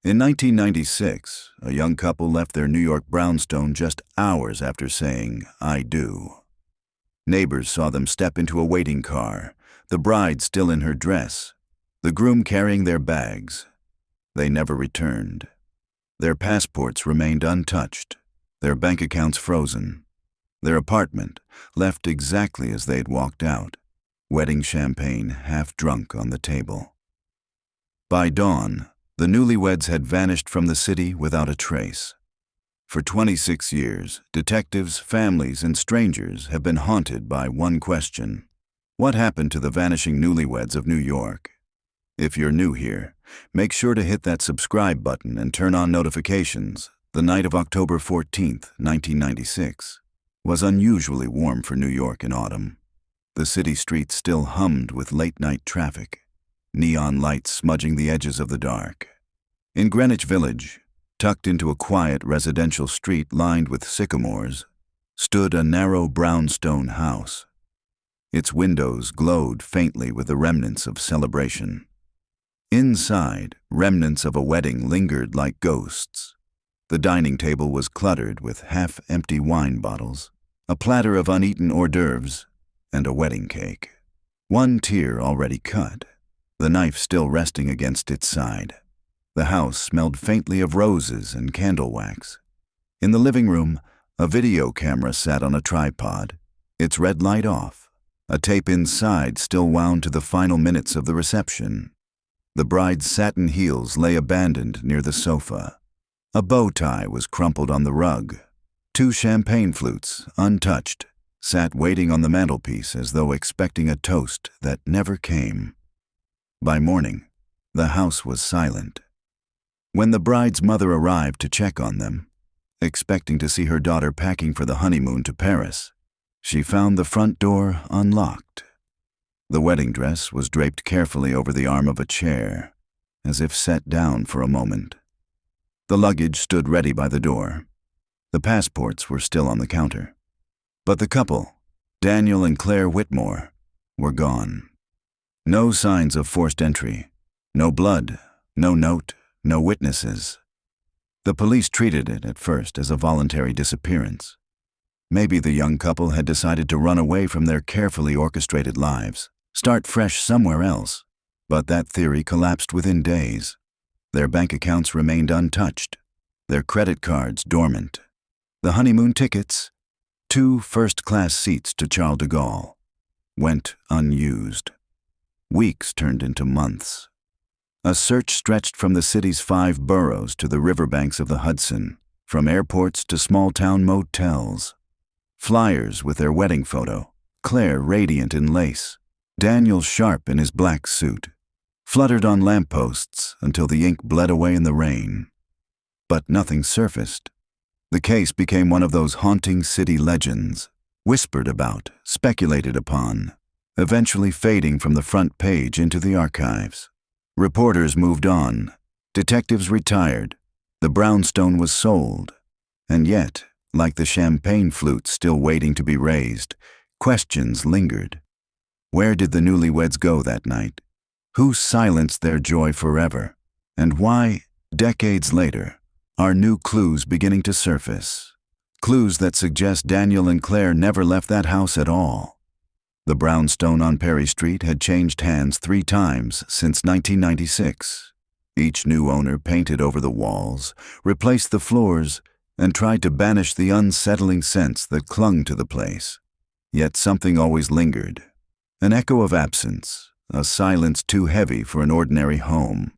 In 1996, a young couple left their New York brownstone just hours after saying, "I do." Neighbors saw them step into a waiting car, the bride still in her dress, the groom carrying their bags. They never returned. Their passports remained untouched, their bank accounts frozen, their apartment left exactly as they'd walked out, wedding champagne half drunk on the table. By dawn, the newlyweds had vanished from the city without a trace. For 26 years, detectives, families, and strangers have been haunted by one question: what happened to the vanishing newlyweds of New York? If you're new here, make sure to hit that subscribe button and turn on notifications. The night of October 14th, 1996, was unusually warm for New York in autumn. The city streets still hummed with late-night traffic, neon lights smudging the edges of the dark. In Greenwich Village, tucked into a quiet residential street lined with sycamores, stood a narrow brownstone house. Its windows glowed faintly with the remnants of celebration. Inside, remnants of a wedding lingered like ghosts. The dining table was cluttered with half-empty wine bottles, a platter of uneaten hors d'oeuvres, and a wedding cake. One tear already cut, the knife still resting against its side. The house smelled faintly of roses and candle wax. In the living room, a video camera sat on a tripod, its red light off, a tape inside still wound to the final minutes of the reception. The bride's satin heels lay abandoned near the sofa. A bow tie was crumpled on the rug. 2 champagne flutes, untouched, sat waiting on the mantelpiece as though expecting a toast that never came. By morning, the house was silent. When the bride's mother arrived to check on them, expecting to see her daughter packing for the honeymoon to Paris, she found the front door unlocked. The wedding dress was draped carefully over the arm of a chair, as if set down for a moment. The luggage stood ready by the door. The passports were still on the counter. But the couple, Daniel and Claire Whitmore, were gone. No signs of forced entry, no blood, no note, no witnesses. The police treated it at first as a voluntary disappearance. Maybe the young couple had decided to run away from their carefully orchestrated lives, start fresh somewhere else. But that theory collapsed within days. Their bank accounts remained untouched, their credit cards dormant. The honeymoon tickets, 2 first-class seats to Charles de Gaulle, went unused. Weeks turned into months. A search stretched from the city's 5 boroughs to the riverbanks of the Hudson, from airports to small-town motels. Flyers with their wedding photo, Claire radiant in lace, Daniel sharp in his black suit, fluttered on lampposts until the ink bled away in the rain. But nothing surfaced. The case became one of those haunting city legends, whispered about, speculated upon, eventually fading from the front page into the archives. Reporters moved on, detectives retired, the brownstone was sold, and yet, like the champagne flute still waiting to be raised, questions lingered. Where did the newlyweds go that night? Who silenced their joy forever? And why, decades later, are new clues beginning to surface? Clues that suggest Daniel and Claire never left that house at all. The brownstone on Perry Street had changed hands 3 times since 1996. Each new owner painted over the walls, replaced the floors, and tried to banish the unsettling sense that clung to the place. Yet something always lingered. An echo of absence, a silence too heavy for an ordinary home.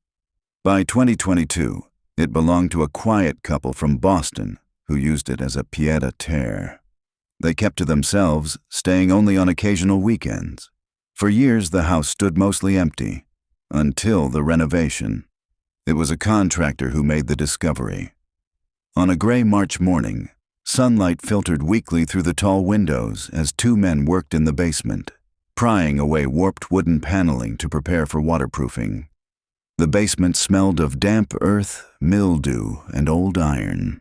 By 2022, it belonged to a quiet couple from Boston who used it as a pied-à-terre. They kept to themselves, staying only on occasional weekends. For years, the house stood mostly empty, until the renovation. It was a contractor who made the discovery. On a gray March morning, sunlight filtered weakly through the tall windows as 2 men worked in the basement, prying away warped wooden paneling to prepare for waterproofing. The basement smelled of damp earth, mildew, and old iron.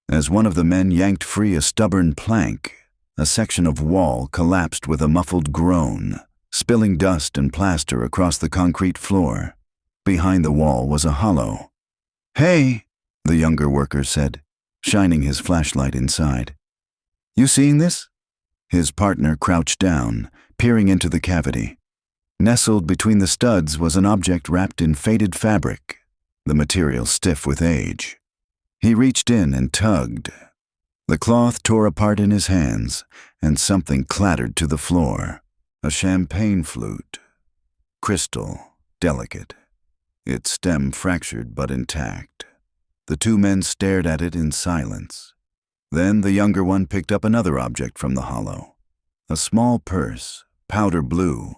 As one of the men yanked free a stubborn plank, a section of wall collapsed with a muffled groan, spilling dust and plaster across the concrete floor. Behind the wall was a hollow. "Hey," the younger worker said, shining his flashlight inside. "You seeing this?" His partner crouched down, peering into the cavity. Nestled between the studs was an object wrapped in faded fabric, the material stiff with age. He reached in and tugged. The cloth tore apart in his hands, and something clattered to the floor. A champagne flute. Crystal, delicate. Its stem fractured but intact. The two men stared at it in silence. Then the younger one picked up another object from the hollow. A small purse, powder blue,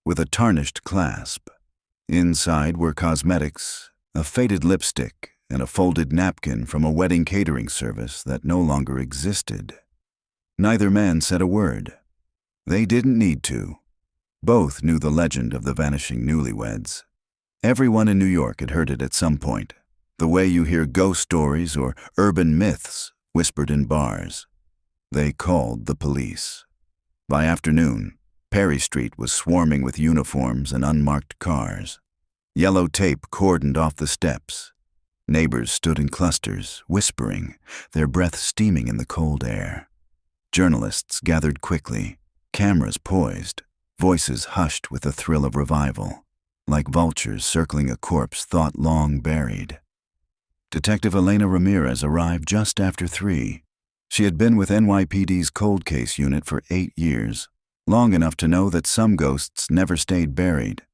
with a tarnished clasp. Inside were cosmetics, a faded lipstick, and a folded napkin from a wedding catering service that no longer existed. Neither man said a word. They didn't need to. Both knew the legend of the vanishing newlyweds. Everyone in New York had heard it at some point, the way you hear ghost stories or urban myths whispered in bars. They called the police. By afternoon, Perry Street was swarming with uniforms and unmarked cars. Yellow tape cordoned off the steps. Neighbors stood in clusters, whispering, their breath steaming in the cold air. Journalists gathered quickly, cameras poised, voices hushed with the thrill of revival, like vultures circling a corpse thought long buried. Detective Elena Ramirez arrived just after 3. She had been with NYPD's cold case unit for 8 years, long enough to know that some ghosts never stayed buried.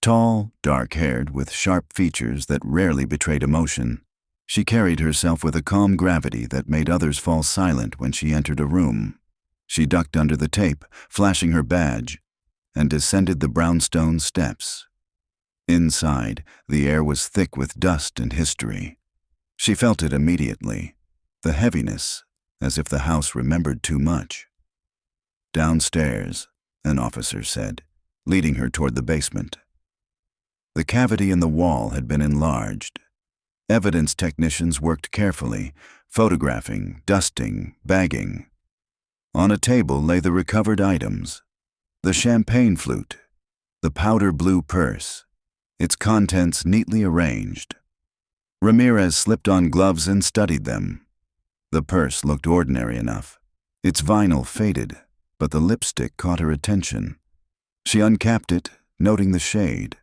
Tall, dark-haired, with sharp features that rarely betrayed emotion, she carried herself with a calm gravity that made others fall silent when she entered a room. She ducked under the tape, flashing her badge, and descended the brownstone steps. Inside, the air was thick with dust and history. She felt it immediately, the heaviness, as if the house remembered too much. "Downstairs," an officer said, leading her toward the basement. The cavity in the wall had been enlarged. Evidence technicians worked carefully, photographing, dusting, bagging. On a table lay the recovered items: the champagne flute, the powder blue purse, its contents neatly arranged. Ramirez slipped on gloves and studied them. The purse looked ordinary enough. Its vinyl faded, but the lipstick caught her attention. She uncapped it, noting the shade.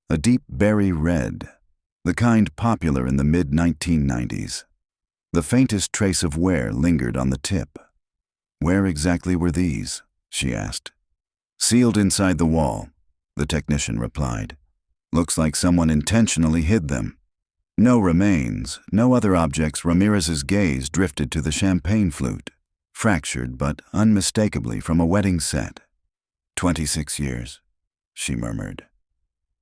A deep berry red, the kind popular in the mid-1990s. The faintest trace of wear lingered on the tip. "Where exactly were these?" she asked. "Sealed inside the wall," the technician replied. "Looks like someone intentionally hid them." No remains, no other objects. Ramirez's gaze drifted to the champagne flute, fractured but unmistakably from a wedding set. 26 years, she murmured.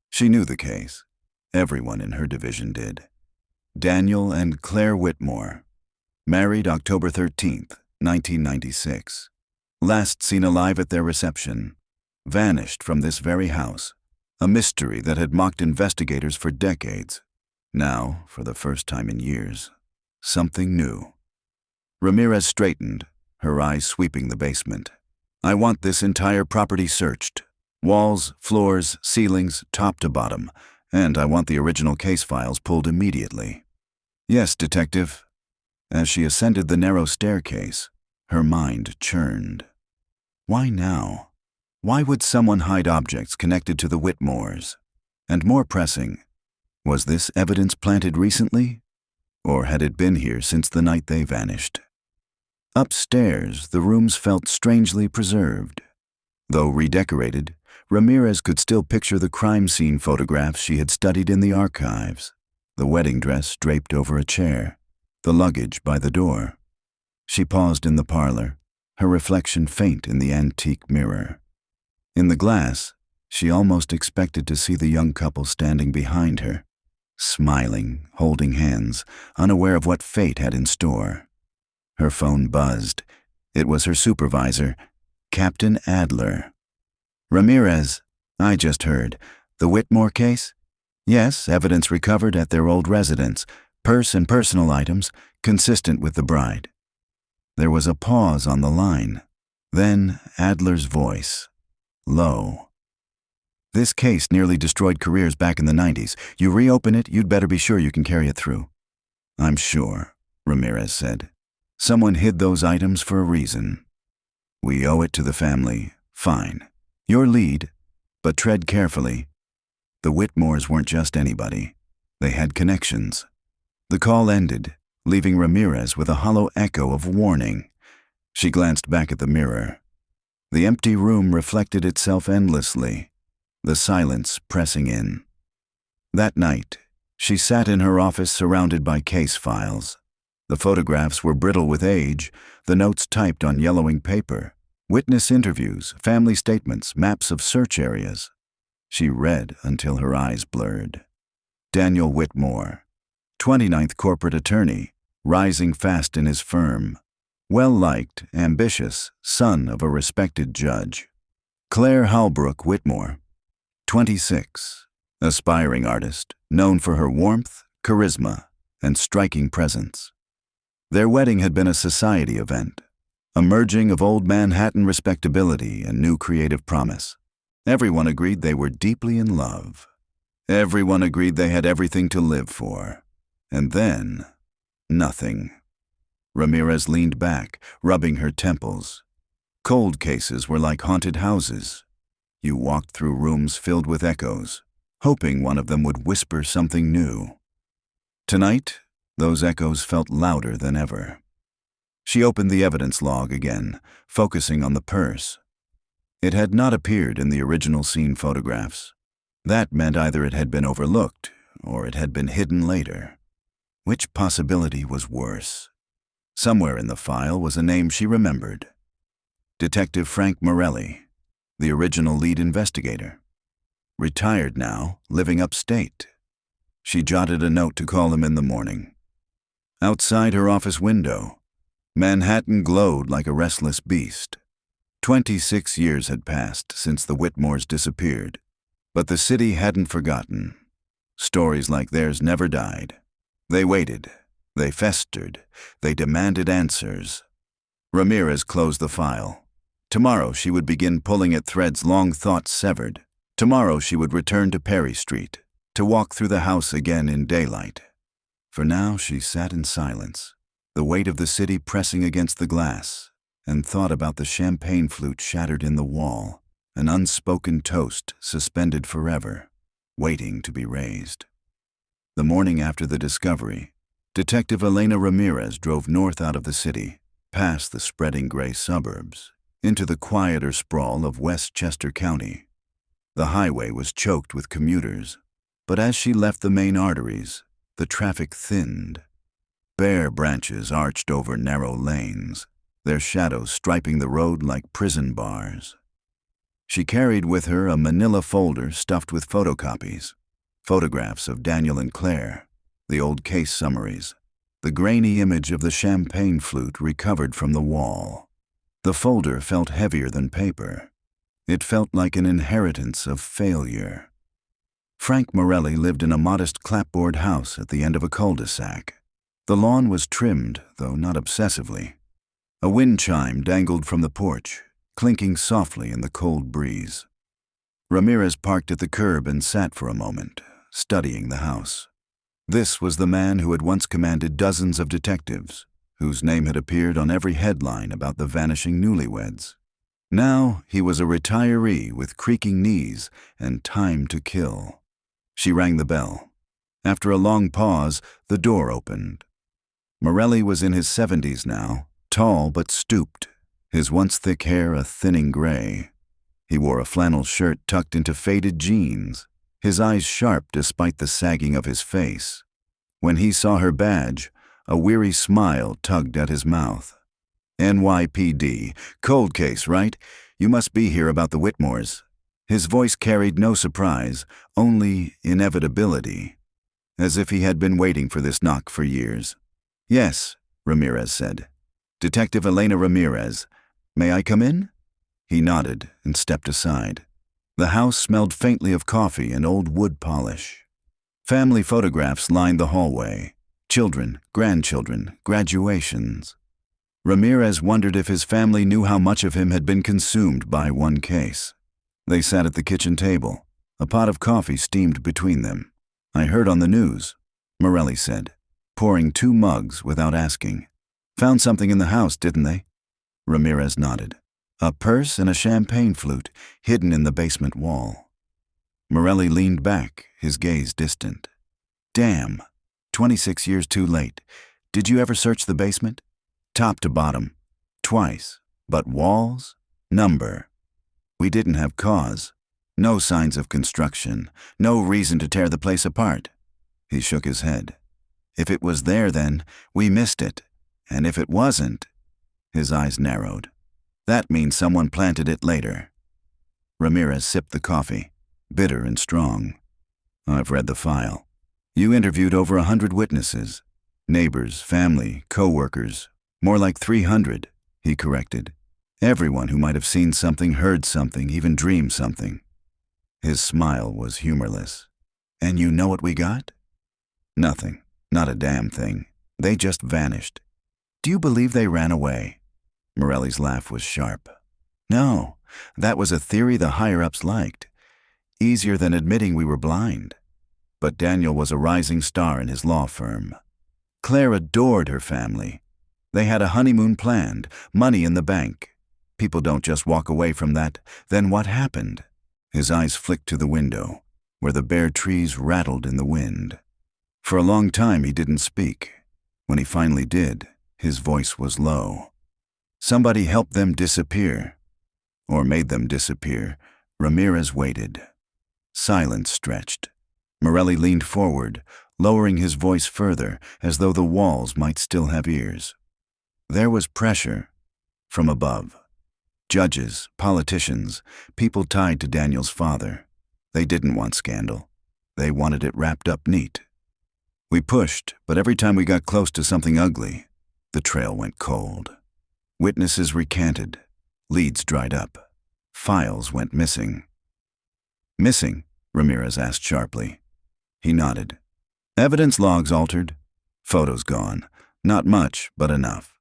She knew the case. Everyone in her division did. Daniel and Claire Whitmore. Married October 13th, 1996. Last seen alive at their reception. Vanished from this very house. A mystery that had mocked investigators for decades. Now, for the first time in years, something new. Ramirez straightened, her eyes sweeping the basement. "I want this entire property searched. Walls, floors, ceilings, top to bottom, and I want the original case files pulled immediately." "Yes, Detective." As she ascended the narrow staircase, her mind churned. Why now? Why would someone hide objects connected to the Whitmores? And more pressing, was this evidence planted recently? Or had it been here since the night they vanished? Upstairs, the rooms felt strangely preserved. Though redecorated, Ramirez could still picture the crime scene photographs she had studied in the archives, the wedding dress draped over a chair, the luggage by the door. She paused in the parlor, her reflection faint in the antique mirror. In the glass, she almost expected to see the young couple standing behind her, smiling, holding hands, unaware of what fate had in store. Her phone buzzed. It was her supervisor, Captain Adler. "Ramirez, I just heard. The Whitmore case?" "Yes, evidence recovered at their old residence, purse and personal items, consistent with the bride." There was a pause on the line. Then Adler's voice, low. "This case nearly destroyed careers back in the 90s. You reopen it, you'd better be sure you can carry it through. I'm sure, Ramirez said. Someone hid those items for a reason. We owe it to the family. Fine. Your lead, but tread carefully. The Whitmores weren't just anybody. They had connections. The call ended, leaving Ramirez with a hollow echo of warning. She glanced back at the mirror. The empty room reflected itself endlessly, the silence pressing in. That night, she sat in her office surrounded by case files. The photographs were brittle with age, the notes typed on yellowing paper, witness interviews, family statements, maps of search areas. She read until her eyes blurred. Daniel Whitmore, 29th corporate attorney, rising fast in his firm. Well-liked, ambitious, son of a respected judge. Claire Halbrook Whitmore, 26, aspiring artist, known for her warmth, charisma, and striking presence. Their wedding had been a society event, a merging of old Manhattan respectability and new creative promise. Everyone agreed they were deeply in love. Everyone agreed they had everything to live for. And then, nothing. Ramirez leaned back, rubbing her temples. Cold cases were like haunted houses. You walked through rooms filled with echoes, hoping one of them would whisper something new. Tonight, those echoes felt louder than ever. She opened the evidence log again, focusing on the purse. It had not appeared in the original scene photographs. That meant either it had been overlooked, or it had been hidden later. Which possibility was worse? Somewhere in the file was a name she remembered. Detective Frank Morelli, the original lead investigator. Retired now, living upstate. She jotted a note to call him in the morning. Outside her office window, Manhattan glowed like a restless beast. 26 years had passed since the Whitmores disappeared, but the city hadn't forgotten. Stories like theirs never died. They waited. They festered. They demanded answers. Ramirez closed the file. Tomorrow she would begin pulling at threads long thought severed. Tomorrow she would return to Perry Street, to walk through the house again in daylight. For now she sat in silence, the weight of the city pressing against the glass, and thought about the champagne flute shattered in the wall, an unspoken toast suspended forever, waiting to be raised. The morning after the discovery, Detective Elena Ramirez drove north out of the city, past the spreading gray suburbs, into the quieter sprawl of Westchester County. The highway was choked with commuters, but as she left the main arteries, the traffic thinned. Bare branches arched over narrow lanes, their shadows striping the road like prison bars. She carried with her a manila folder stuffed with photocopies, photographs of Daniel and Claire, the old case summaries, the grainy image of the champagne flute recovered from the wall. The folder felt heavier than paper. It felt like an inheritance of failure. Frank Morelli lived in a modest clapboard house at the end of a cul-de-sac. The lawn was trimmed, though not obsessively. A wind chime dangled from the porch, clinking softly in the cold breeze. Ramirez parked at the curb and sat for a moment, studying the house. This was the man who had once commanded dozens of detectives, whose name had appeared on every headline about the vanishing newlyweds. Now he was a retiree with creaking knees and time to kill. She rang the bell. After a long pause, the door opened. Morelli was in his 70s now, tall but stooped, his once thick hair a thinning gray. He wore a flannel shirt tucked into faded jeans, his eyes sharp despite the sagging of his face. When he saw her badge, a weary smile tugged at his mouth. NYPD, cold case, right? You must be here about the Whitmores. His voice carried no surprise, only inevitability, as if he had been waiting for this knock for years. Yes, Ramirez said. Detective Elena Ramirez. May I come in? He nodded and stepped aside. The house smelled faintly of coffee and old wood polish. Family photographs lined the hallway. Children, grandchildren, graduations. Ramirez wondered if his family knew how much of him had been consumed by one case. They sat at the kitchen table. A pot of coffee steamed between them. I heard on the news, Morelli said. pouring 2 mugs without asking. Found something in the house, didn't they? Ramirez nodded. A purse and a champagne flute hidden in the basement wall. Morelli leaned back, his gaze distant. Damn, 26 years too late. Did you ever search the basement? Top to bottom. Twice. But walls? Number. We didn't have cause. No signs of construction. No reason to tear the place apart. He shook his head. If it was there then, we missed it. And if it wasn't, his eyes narrowed. That means someone planted it later. Ramirez sipped the coffee, bitter and strong. I've read the file. You interviewed over 100 witnesses. Neighbors, family, co-workers. More like 300, he corrected. Everyone who might have seen something, heard something, even dreamed something. His smile was humorless. And you know what we got? Nothing. Not a damn thing. They just vanished. Do you believe they ran away? Morelli's laugh was sharp. No, that was a theory the higher-ups liked. Easier than admitting we were blind. But Daniel was a rising star in his law firm. Claire adored her family. They had a honeymoon planned, money in the bank. People don't just walk away from that. Then what happened? His eyes flicked to the window, where the bare trees rattled in the wind. For a long time he didn't speak. When he finally did, his voice was low. Somebody helped them disappear. Or made them disappear. Ramirez waited. Silence stretched. Morelli leaned forward, lowering his voice further, as though the walls might still have ears. There was pressure from above. Judges, politicians, people tied to Daniel's father. They didn't want scandal. They wanted it wrapped up neat. We pushed, but every time we got close to something ugly, the trail went cold. Witnesses recanted. Leads dried up. Files went missing. Missing? Ramirez asked sharply. He nodded. Evidence logs altered. Photos gone. Not much, but enough.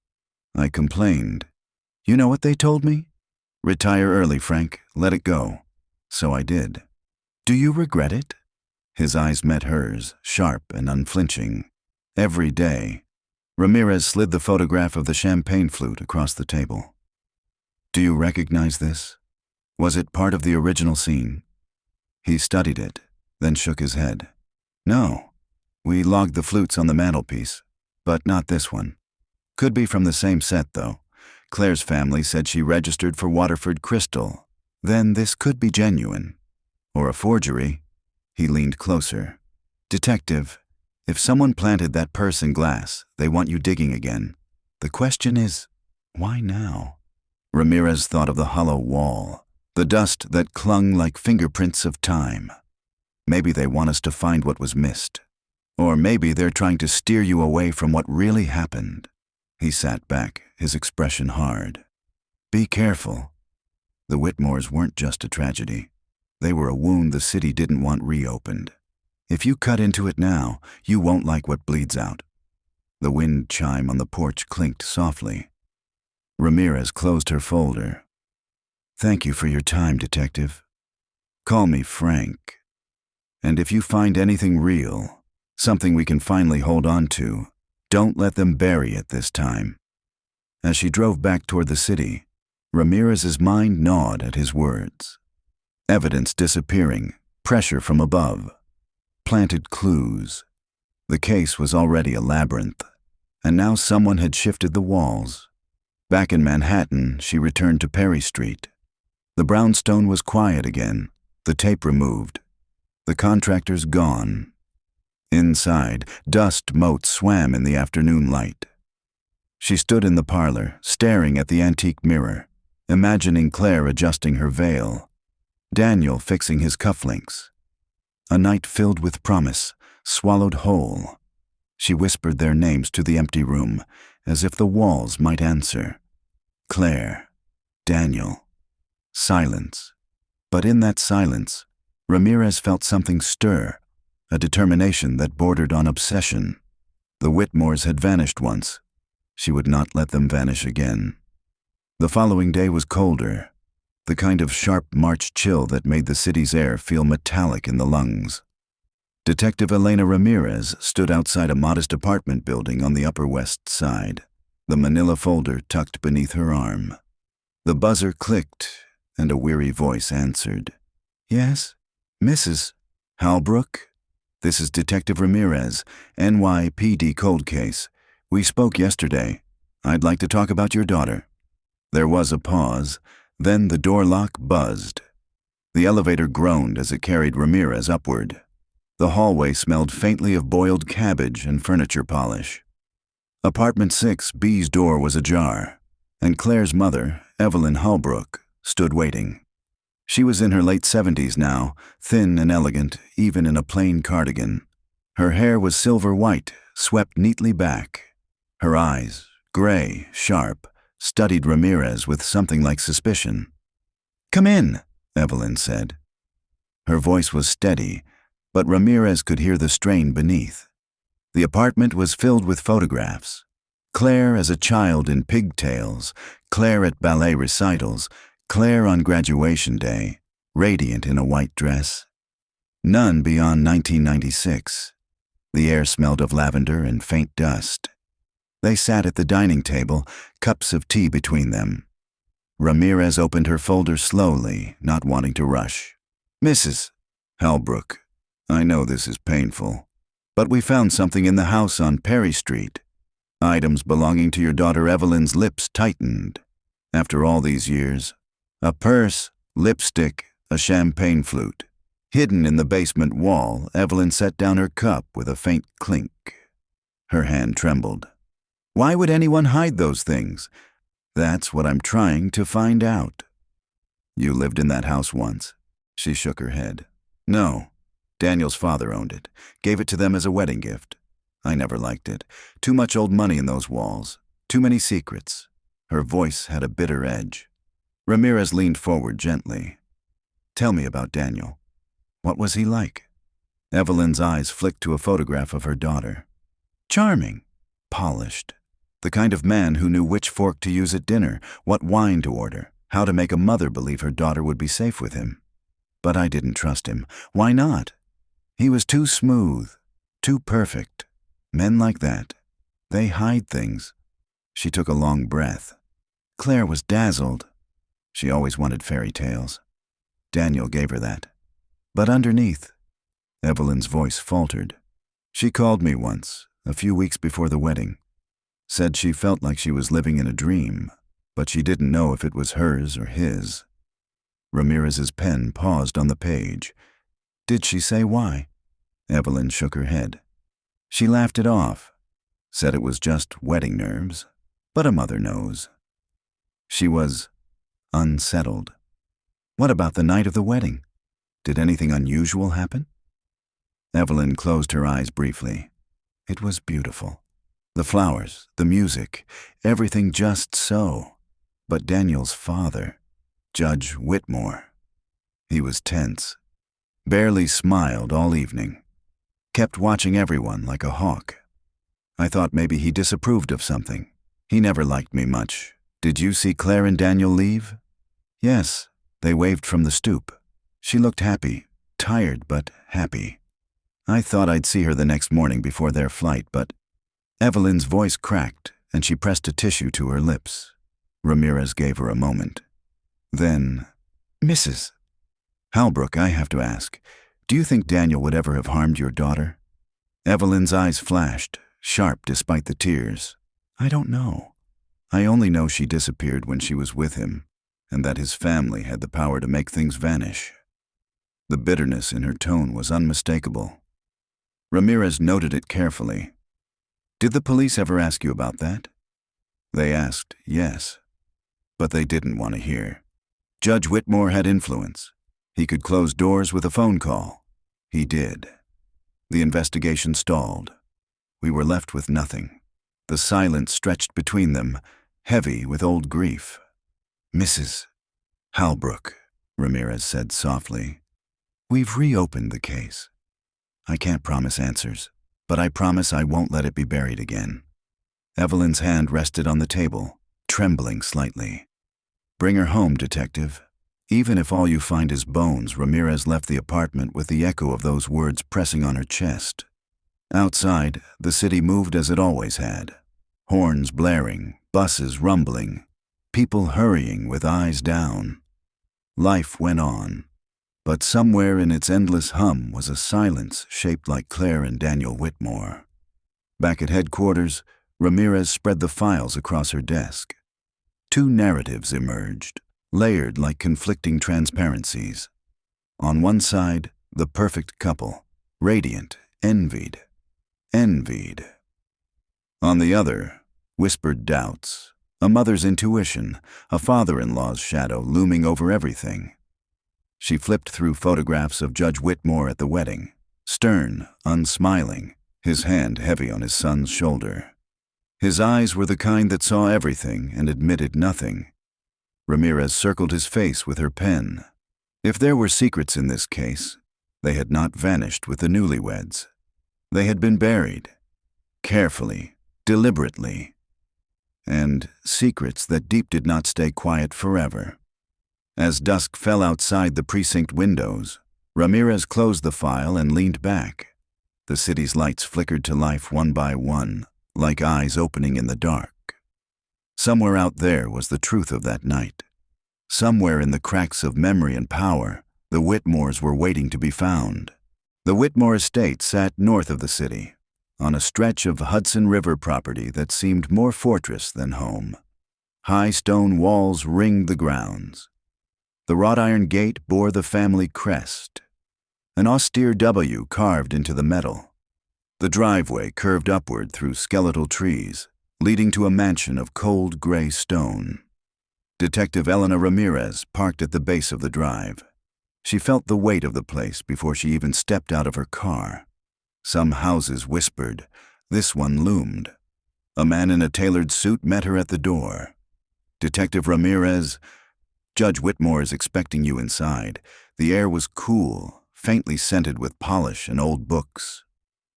I complained. You know what they told me? Retire early, Frank. Let it go. So I did. Do you regret it? His eyes met hers, sharp and unflinching. Every day. Ramirez slid the photograph of the champagne flute across the table. Do you recognize this? Was it part of the original scene? He studied it, then shook his head. No. We logged the flutes on the mantelpiece, but not this one. Could be from the same set, though. Claire's family said she registered for Waterford Crystal. Then this could be genuine. Or a forgery. He leaned closer. Detective, if someone planted that purse in glass, they want you digging again. The question is, why now? Ramirez thought of the hollow wall, the dust that clung like fingerprints of time. Maybe they want us to find what was missed. Or maybe they're trying to steer you away from what really happened. He sat back, his expression hard. Be careful. The Whitmores weren't just a tragedy. They were a wound the city didn't want reopened. If you cut into it now, you won't like what bleeds out. The wind chime on the porch clinked softly. Ramirez closed her folder. Thank you for your time, Detective. Call me Frank. And if you find anything real, something we can finally hold on to, don't let them bury it this time. As she drove back toward the city, Ramirez's mind gnawed at his words. Evidence disappearing, pressure from above, planted clues. The case was already a labyrinth, and now someone had shifted the walls. Back in Manhattan, she returned to Perry Street. The brownstone was quiet again, the tape removed. The contractors gone. Inside, dust motes swam in the afternoon light. She stood in the parlor, staring at the antique mirror, imagining Claire adjusting her veil, Daniel fixing his cufflinks. A night filled with promise, swallowed whole. She whispered their names to the empty room, as if the walls might answer. Claire, Daniel. Silence. But in that silence, Ramirez felt something stir, a determination that bordered on obsession. The Whitmores had vanished once. She would not let them vanish again. The following day was colder, the kind of sharp March chill that made the city's air feel metallic in the lungs. Detective Elena Ramirez stood outside a modest apartment building on the Upper West Side, the manila folder tucked beneath her arm. The buzzer clicked, and a weary voice answered. "Yes, Mrs. Halbrook? This is Detective Ramirez, NYPD cold case. We spoke yesterday. I'd like to talk about your daughter." There was a pause, then the door lock buzzed. The elevator groaned as it carried Ramirez upward. The hallway smelled faintly of boiled cabbage and furniture polish. Apartment 6B's door was ajar, and Claire's mother, Evelyn Halbrook, stood waiting. She was in her late 70s now, thin and elegant, even in a plain cardigan. Her hair was silver white, swept neatly back. Her eyes, gray, sharp, studied Ramirez with something like suspicion. "Come in," Evelyn said. Her voice was steady, but Ramirez could hear the strain beneath. The apartment was filled with photographs. Claire as a child in pigtails, Claire at ballet recitals, Claire on graduation day, radiant in a white dress. None beyond 1996. The air smelled of lavender and faint dust. They sat at the dining table, cups of tea between them. Ramirez opened her folder slowly, not wanting to rush. "Mrs. Halbrook, I know this is painful, but we found something in the house on Perry Street. Items belonging to your daughter Evelyn's lips tightened. After all these years, a purse, lipstick, a champagne flute. Hidden in the basement wall, Evelyn set down her cup with a faint clink. Her hand trembled. Why would anyone hide those things? That's what I'm trying to find out." "You lived in that house once?" She shook her head. "No. Daniel's father owned it, gave it to them as a wedding gift. I never liked it. Too much old money in those walls. Too many secrets." Her voice had a bitter edge. Ramirez leaned forward gently. "Tell me about Daniel. What was he like?" Evelyn's eyes flicked to a photograph of her daughter. "Charming. Polished. The kind of man who knew which fork to use at dinner, what wine to order, how to make a mother believe her daughter would be safe with him. But I didn't trust him. Why not? He was too smooth, too perfect. Men like that, they hide things." She took a long breath. Claire was dazzled. She always wanted fairy tales. Daniel gave her that. But underneath, Evelyn's voice faltered. "She called me once, a few weeks before the wedding. Said she felt like she was living in a dream, but she didn't know if it was hers or his." Ramirez's pen paused on the page. "Did she say why?" Evelyn shook her head. "She laughed it off, said it was just wedding nerves, but a mother knows." She was unsettled. "What about the night of the wedding? Did anything unusual happen?" Evelyn closed her eyes briefly. It was beautiful. The flowers, the music, everything just so. But Daniel's father, Judge Whitmore, he was tense. Barely smiled all evening. Kept watching everyone like a hawk. I thought maybe he disapproved of something. He never liked me much. Did you see Claire and Daniel leave?" "Yes, they waved from the stoop. She looked happy, tired but happy. I thought I'd see her the next morning before their flight, but..." Evelyn's voice cracked, and she pressed a tissue to her lips. Ramirez gave her a moment. Then, "Mrs. Halbrook, I have to ask, do you think Daniel would ever have harmed your daughter?" Evelyn's eyes flashed, sharp despite the tears. "I don't know. I only know she disappeared when she was with him, and that his family had the power to make things vanish." The bitterness in her tone was unmistakable. Ramirez noted it carefully. "Did the police ever ask you about that?" They asked, yes. But they didn't want to hear. Judge Whitmore had influence. He could close doors with a phone call. He did. The investigation stalled. We were left with nothing. The silence stretched between them, heavy with old grief. "Mrs. Halbrook," Ramirez said softly, "we've reopened the case. I can't promise answers, but I promise I won't let it be buried again." Evelyn's hand rested on the table, trembling slightly. "Bring her home, detective. Even if all you find is bones, Ramirez left the apartment with the echo of those words pressing on her chest. Outside, the city moved as it always had. Horns blaring, buses rumbling, people hurrying with eyes down. Life went on, but somewhere in its endless hum was a silence shaped like Claire and Daniel Whitmore. Back at headquarters, Ramirez spread the files across her desk. Two narratives emerged, layered like conflicting transparencies. On one side, the perfect couple, radiant, envied. On the other, whispered doubts, a mother's intuition, a father-in-law's shadow looming over everything. She flipped through photographs of Judge Whitmore at the wedding, stern, unsmiling, his hand heavy on his son's shoulder. His eyes were the kind that saw everything and admitted nothing. Ramirez circled his face with her pen. If there were secrets in this case, they had not vanished with the Newlyweds. They had been buried, carefully, deliberately, and secrets that deep did not stay quiet forever. As dusk fell outside the precinct windows, Ramirez closed the file and leaned back. The city's lights flickered to life one by one, like eyes opening in the dark. Somewhere out there was the truth of that night. Somewhere in the cracks of memory and power, the Whitmores were waiting to be found. The Whitmore estate sat north of the city, on a stretch of Hudson River property that seemed more fortress than home. High stone walls ringed the grounds. The wrought iron gate bore the family crest, an austere W carved into the metal. The driveway curved upward through skeletal trees, leading to a mansion of cold gray stone. Detective Elena Ramirez parked at the base of the drive. She felt the weight of the place before she even stepped out of her car. Some houses whispered, this one loomed. A man in a tailored suit met her at the door. Detective Ramirez, Judge Whitmore is expecting you inside. The air was cool, faintly scented with polish and old books.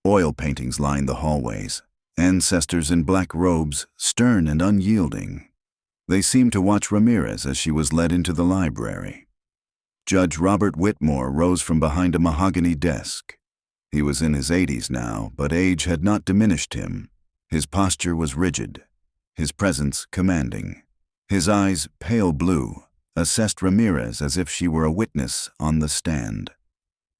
Oil paintings lined the hallways, ancestors in black robes, stern and unyielding. They seemed to watch Ramirez as she was led into the library. Judge Robert Whitmore rose from behind a mahogany desk. He was in his 80s now, but age had not diminished him. His posture was rigid, his presence commanding. His eyes, pale blue, assessed Ramirez as if she were a witness on the stand.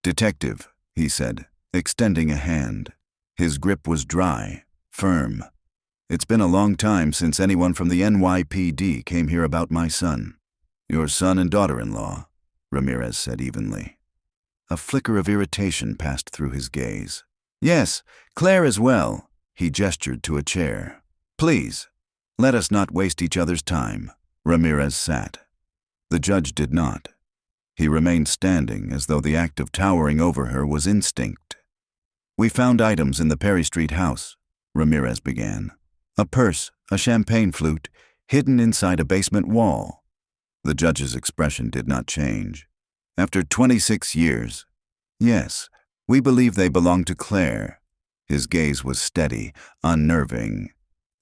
"Detective," he said, extending a hand. His grip was dry, firm. "It's been a long time since anyone from the NYPD came here about my son." "Your son and daughter-in-law," Ramirez said evenly. A flicker of irritation passed through his gaze. "Yes, Claire as well." He gestured to a chair. "Please, let us not waste each other's time." Ramirez sat. The judge did not. He remained standing as though the act of towering over her was instinct. "We found items in the Perry Street house," Ramirez began. "A purse, a champagne flute, hidden inside a basement wall." The judge's expression did not change. "After 26 years, yes, we believe they belong to Claire." His gaze was steady, unnerving.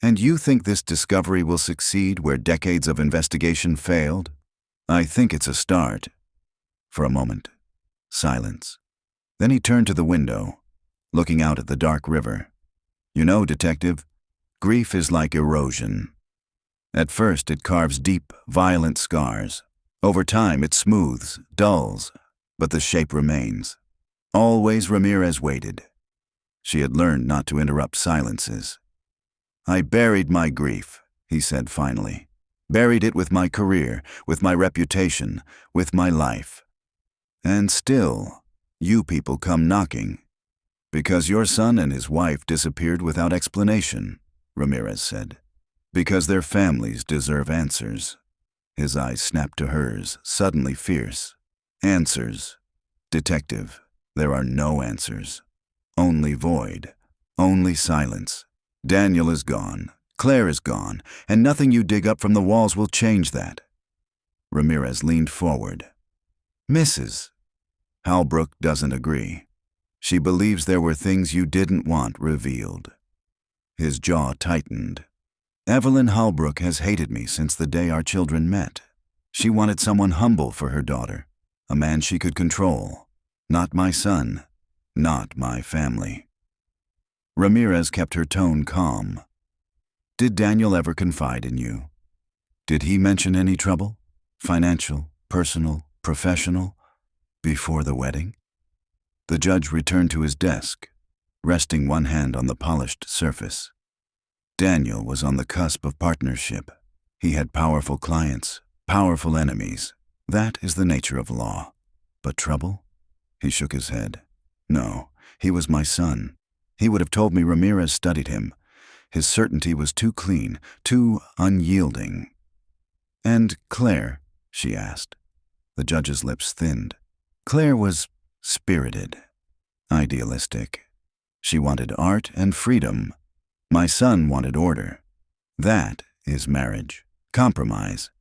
"And you think this discovery will succeed where decades of investigation failed?" "I think it's a start." For a moment, silence. Then he turned to the window, looking out at the dark river. "You know, Detective, grief is like erosion. At first it carves deep, violent scars. Over time it smooths, dulls, but the shape remains." Always Ramirez waited. She had learned not to interrupt silences. "I buried my grief," he said finally. "Buried it with my career, with my reputation, with my life. And still, you people come knocking. Because your son and his wife disappeared without explanation," Ramirez said. "Because their families deserve answers." His eyes snapped to hers, suddenly fierce. "Answers. Detective, there are no answers. Only void. Only silence. Daniel is gone. Claire is gone, and nothing you dig up from the walls will change that." Ramirez leaned forward. "Mrs. Halbrook doesn't agree. She believes there were things you didn't want revealed." His jaw tightened. "Evelyn Halbrook has hated me since the day our children met." She wanted someone humble for her daughter, a man she could control. Not my son, not my family. Ramirez kept her tone calm. Did Daniel ever confide in you? Did he mention any trouble? Financial, personal, professional? Before the wedding? The judge returned to his desk, resting one hand on the polished surface. Daniel was on the cusp of partnership. He had powerful clients, powerful enemies. That is the nature of law. But trouble? He shook his head. No, he was my son. He would have told me Ramirez studied him. His certainty was too clean, too unyielding. And Claire? She asked. The judge's lips thinned. Claire was spirited, idealistic. She wanted art and freedom. My son wanted order. That is marriage, compromise.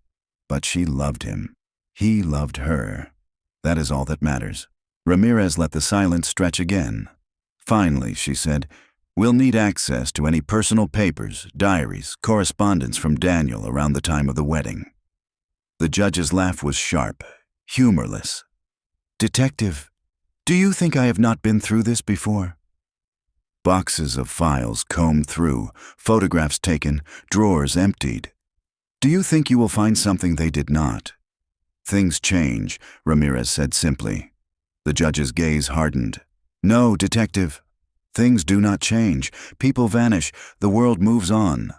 But she loved him. He loved her. That is all that matters. Ramirez let the silence stretch again. Finally, she said, we'll need access to any personal papers, diaries, correspondence from Daniel around the time of the wedding. The judge's laugh was sharp, humorless. Detective, do you think I have not been through this before? Boxes of files combed through, photographs taken, drawers emptied. Do you think you will find something they did not? Things change, Ramirez said simply. The judge's gaze hardened. No, detective. Things do not change. People vanish. The world moves on.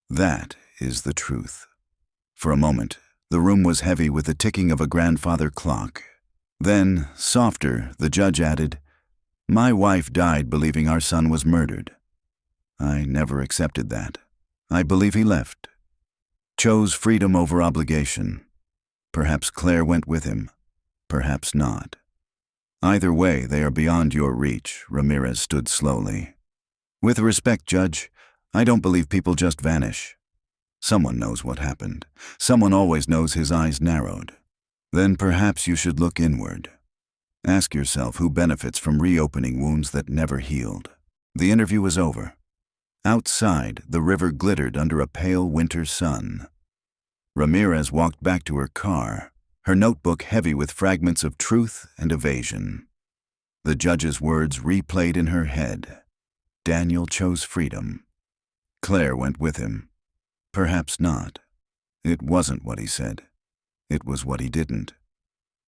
That is the truth. For a moment, the room was heavy with the ticking of a grandfather clock. Then, softer, the judge added, my wife died believing our son was murdered. I never accepted that. I believe he left. Chose freedom over obligation. Perhaps Claire went with him. Perhaps not. Either way, they are beyond your reach, Ramirez stood slowly. With respect, Judge, I don't believe people just vanish. Someone knows what happened. Someone always knows his eyes narrowed. Then perhaps you should look inward. Ask yourself who benefits from reopening wounds that never healed. The interview was over. Outside, the river glittered under a pale winter sun. Ramirez walked back to her car, her notebook heavy with fragments of truth and evasion. The judge's words replayed in her head. Daniel chose freedom. Claire went with him. Perhaps not. It wasn't what he said. It was what he didn't.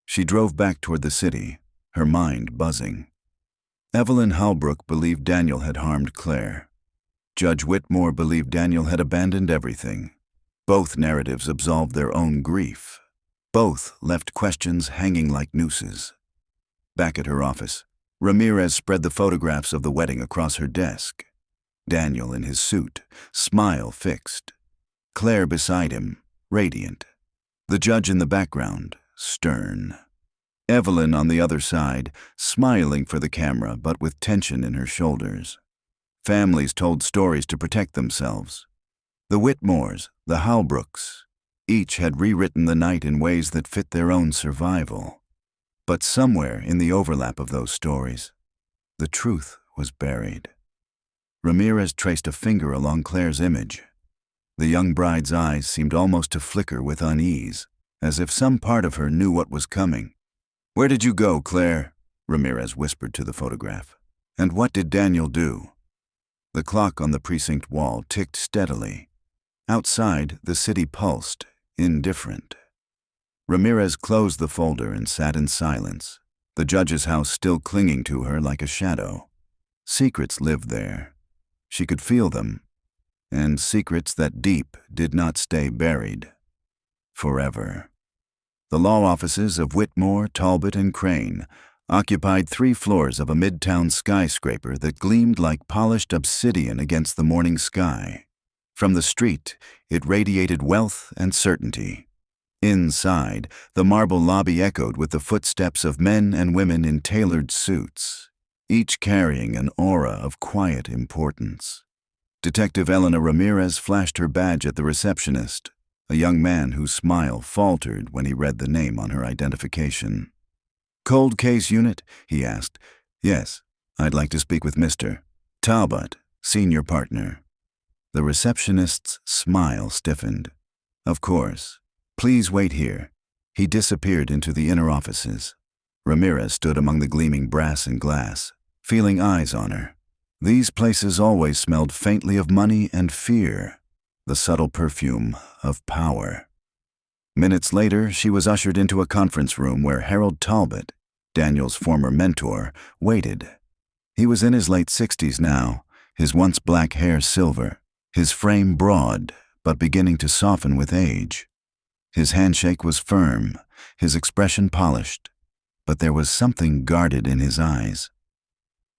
She drove back toward the city, her mind buzzing. Evelyn Halbrook believed Daniel had harmed Claire. Judge Whitmore believed Daniel had abandoned everything. Both narratives absolved their own grief. Both left questions hanging like nooses. Back at her office, Ramirez spread the photographs of the wedding across her desk. Daniel in his suit, smile fixed. Claire beside him, radiant. The judge in the background, stern. Evelyn on the other side, smiling for the camera but with tension in her shoulders. Families told stories to protect themselves. The Whitmores, the Halbrooks, each had rewritten the night in ways that fit their own survival. But somewhere in the overlap of those stories, the truth was buried. Ramirez traced a finger along Claire's image. The young bride's eyes seemed almost to flicker with unease, as if some part of her knew what was coming. "Where did you go, Claire?" Ramirez whispered to the photograph. "And what did Daniel do?" The clock on the precinct wall ticked steadily. Outside, the city pulsed, indifferent. Ramirez closed the folder and sat in silence, the judge's house still clinging to her like a shadow. Secrets lived there. She could feel them, and secrets that deep did not stay buried. Forever. The law offices of Whitmore, Talbot, and Crane occupied 3 floors of a midtown skyscraper that gleamed like polished obsidian against the morning sky. From the street, it radiated wealth and certainty. Inside, the marble lobby echoed with the footsteps of men and women in tailored suits, each carrying an aura of quiet importance. Detective Elena Ramirez flashed her badge at the receptionist, a young man whose smile faltered when he read the name on her identification. "Cold case unit?" he asked. "Yes, I'd like to speak with Mr. Talbot, senior partner." The receptionist's smile stiffened. "Of course. Please wait here." He disappeared into the inner offices. Ramirez stood among the gleaming brass and glass, feeling eyes on her. These places always smelled faintly of money and fear, the subtle perfume of power. Minutes later, she was ushered into a conference room where Harold Talbot, Daniel's former mentor, waited. He was in his late 60s now, his once black hair silver, his frame broad but beginning to soften with age. His handshake was firm, his expression polished, but there was something guarded in his eyes.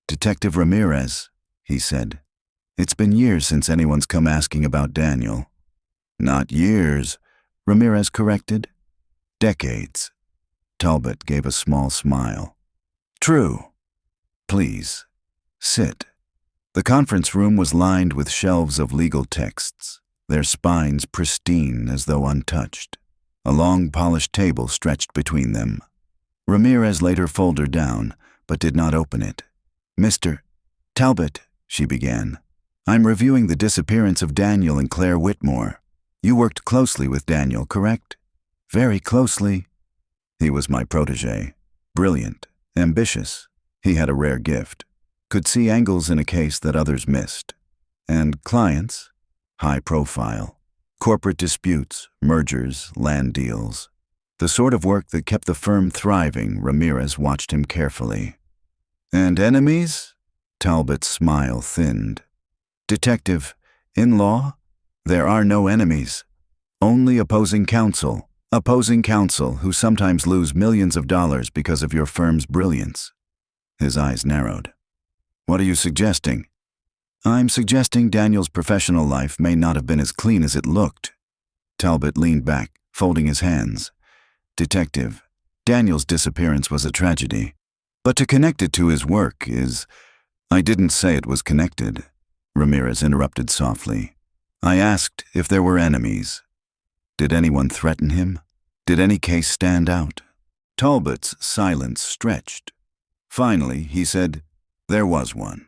"Detective Ramirez," he said. "It's been years since anyone's come asking about Daniel." "Not years," Ramirez corrected. "Decades." Talbot gave a small smile. "True. Please, sit." The conference room was lined with shelves of legal texts, their spines pristine as though untouched. A long polished table stretched between them. Ramirez laid her folder down, but did not open it. "Mr. Talbot," she began, "I'm reviewing the disappearance of Daniel and Claire Whitmore. You worked closely with Daniel, correct?" "Very closely." "He was my protege. Brilliant, ambitious. He had a rare gift. Could see angles in a case that others missed. And clients? High profile. Corporate disputes, mergers, land deals. The sort of work that kept the firm thriving." Ramirez watched him carefully. "And enemies?" Talbot's smile thinned. "Detective, in law, there are no enemies. Only opposing counsel who sometimes lose millions of dollars because of your firm's brilliance." His eyes narrowed. "What are you suggesting?" "I'm suggesting Daniel's professional life may not have been as clean as it looked." Talbot leaned back, folding his hands. "Detective, Daniel's disappearance was a tragedy. But to connect it to his work is—" "I didn't say it was connected," Ramirez interrupted softly. "I asked if there were enemies. Did anyone threaten him? Did any case stand out?" Talbot's silence stretched. Finally, he said, "There was one.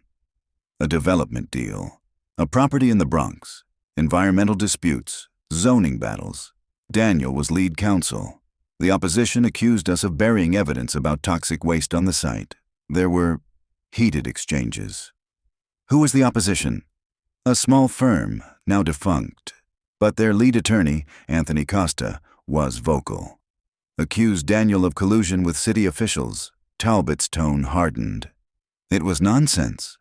A development deal. A property in the Bronx. Environmental disputes. Zoning battles. Daniel was lead counsel. The opposition accused us of burying evidence about toxic waste on the site. There were heated exchanges." "Who was the opposition?" "A small firm, now defunct. But their lead attorney, Anthony Costa, was vocal. Accused Daniel of collusion with city officials." Talbot's tone hardened. "It was nonsense.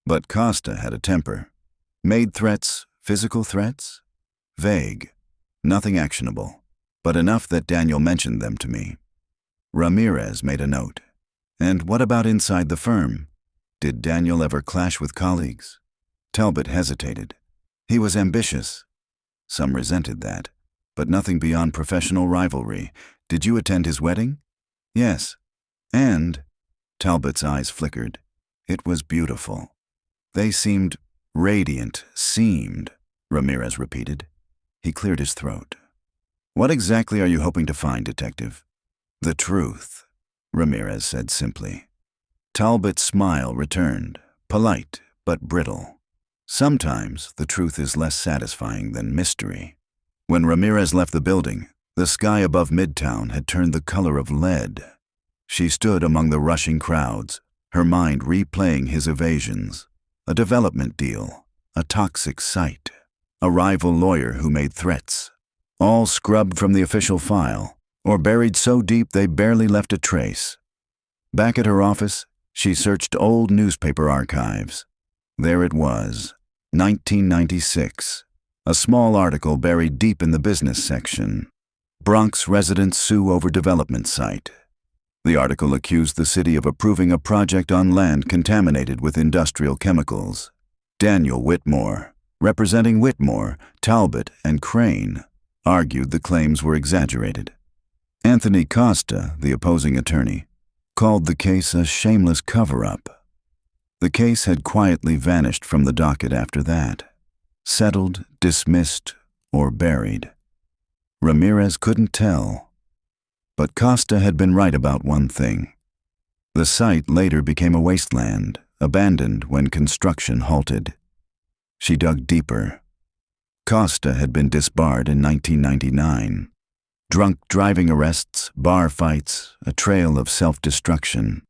But Costa had a temper. Made threats, physical threats? Vague. Nothing actionable. But enough that Daniel mentioned them to me." Ramirez made a note. "And what about inside the firm? Did Daniel ever clash with colleagues?" Talbot hesitated. "He was ambitious. Some resented that, but nothing beyond professional rivalry. Did you attend his wedding?" "Yes. And—" Talbot's eyes flickered. "It was beautiful." "They seemed radiant, Ramirez repeated. He cleared his throat. "What exactly are you hoping to find, Detective?" "The truth," Ramirez said simply. Talbot's smile returned, polite but brittle. Sometimes the truth is less satisfying than mystery. When Ramirez left the building, the sky above Midtown had turned the color of lead. She stood among the rushing crowds, her mind replaying his evasions. A development deal, a toxic site, a rival lawyer who made threats, all scrubbed from the official file, or buried so deep they barely left a trace. Back at her office, she searched old newspaper archives. There it was, 1996, a small article buried deep in the business section. "Bronx residents sue over development site." The article accused the city of approving a project on land contaminated with industrial chemicals. Daniel Whitmore, representing Whitmore, Talbot, and Crane, argued the claims were exaggerated. Anthony Costa, the opposing attorney, called the case a shameless cover-up. The case had quietly vanished from the docket after that, settled, dismissed, or buried. Ramirez couldn't tell. But Costa had been right about one thing. The site later became a wasteland, abandoned when construction halted. She dug deeper. Costa had been disbarred in 1999. Drunk driving arrests, bar fights, a trail of self-destruction.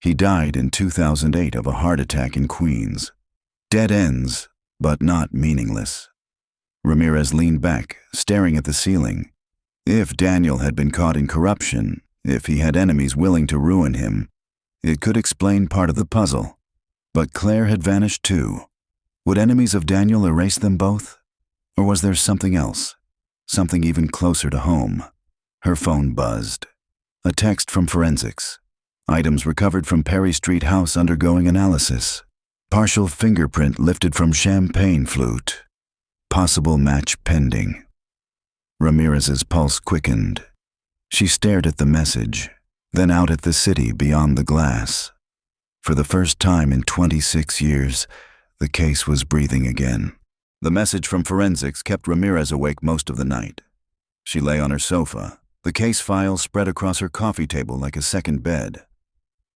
He died in 2008 of a heart attack in Queens. Dead ends, but not meaningless. Ramirez leaned back, staring at the ceiling. If Daniel had been caught in corruption, if he had enemies willing to ruin him, it could explain part of the puzzle. But Claire had vanished too. Would enemies of Daniel erase them both? Or was there something else? Something even closer to home? Her phone buzzed. A text from forensics. Items recovered from Perry Street house undergoing analysis. Partial fingerprint lifted from champagne flute. Possible match pending. Ramirez's pulse quickened. She stared at the message, then out at the city beyond the glass. For the first time in 26 years, the case was breathing again. The message from forensics kept Ramirez awake most of the night. She lay on her sofa, the case file spread across her coffee table like a second bed.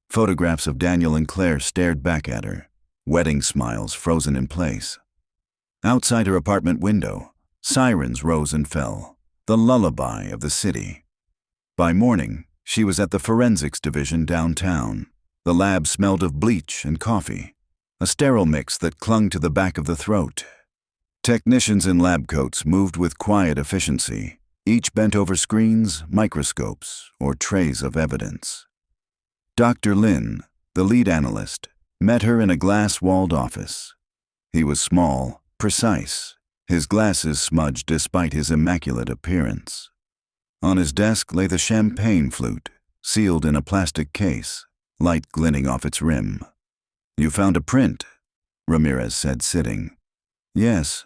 Photographs of Daniel and Claire stared back at her, wedding smiles frozen in place. Outside her apartment window, sirens rose and fell, the lullaby of the city. By morning, she was at the forensics division downtown. The lab smelled of bleach and coffee, a sterile mix that clung to the back of the throat. Technicians in lab coats moved with quiet efficiency, each bent over screens, microscopes, or trays of evidence. Dr. Lin, the lead analyst, met her in a glass-walled office. He was small, precise, his glasses smudged despite his immaculate appearance. On his desk lay the champagne flute, sealed in a plastic case, light glinting off its rim. "You found a print," Ramirez said, sitting. "Yes,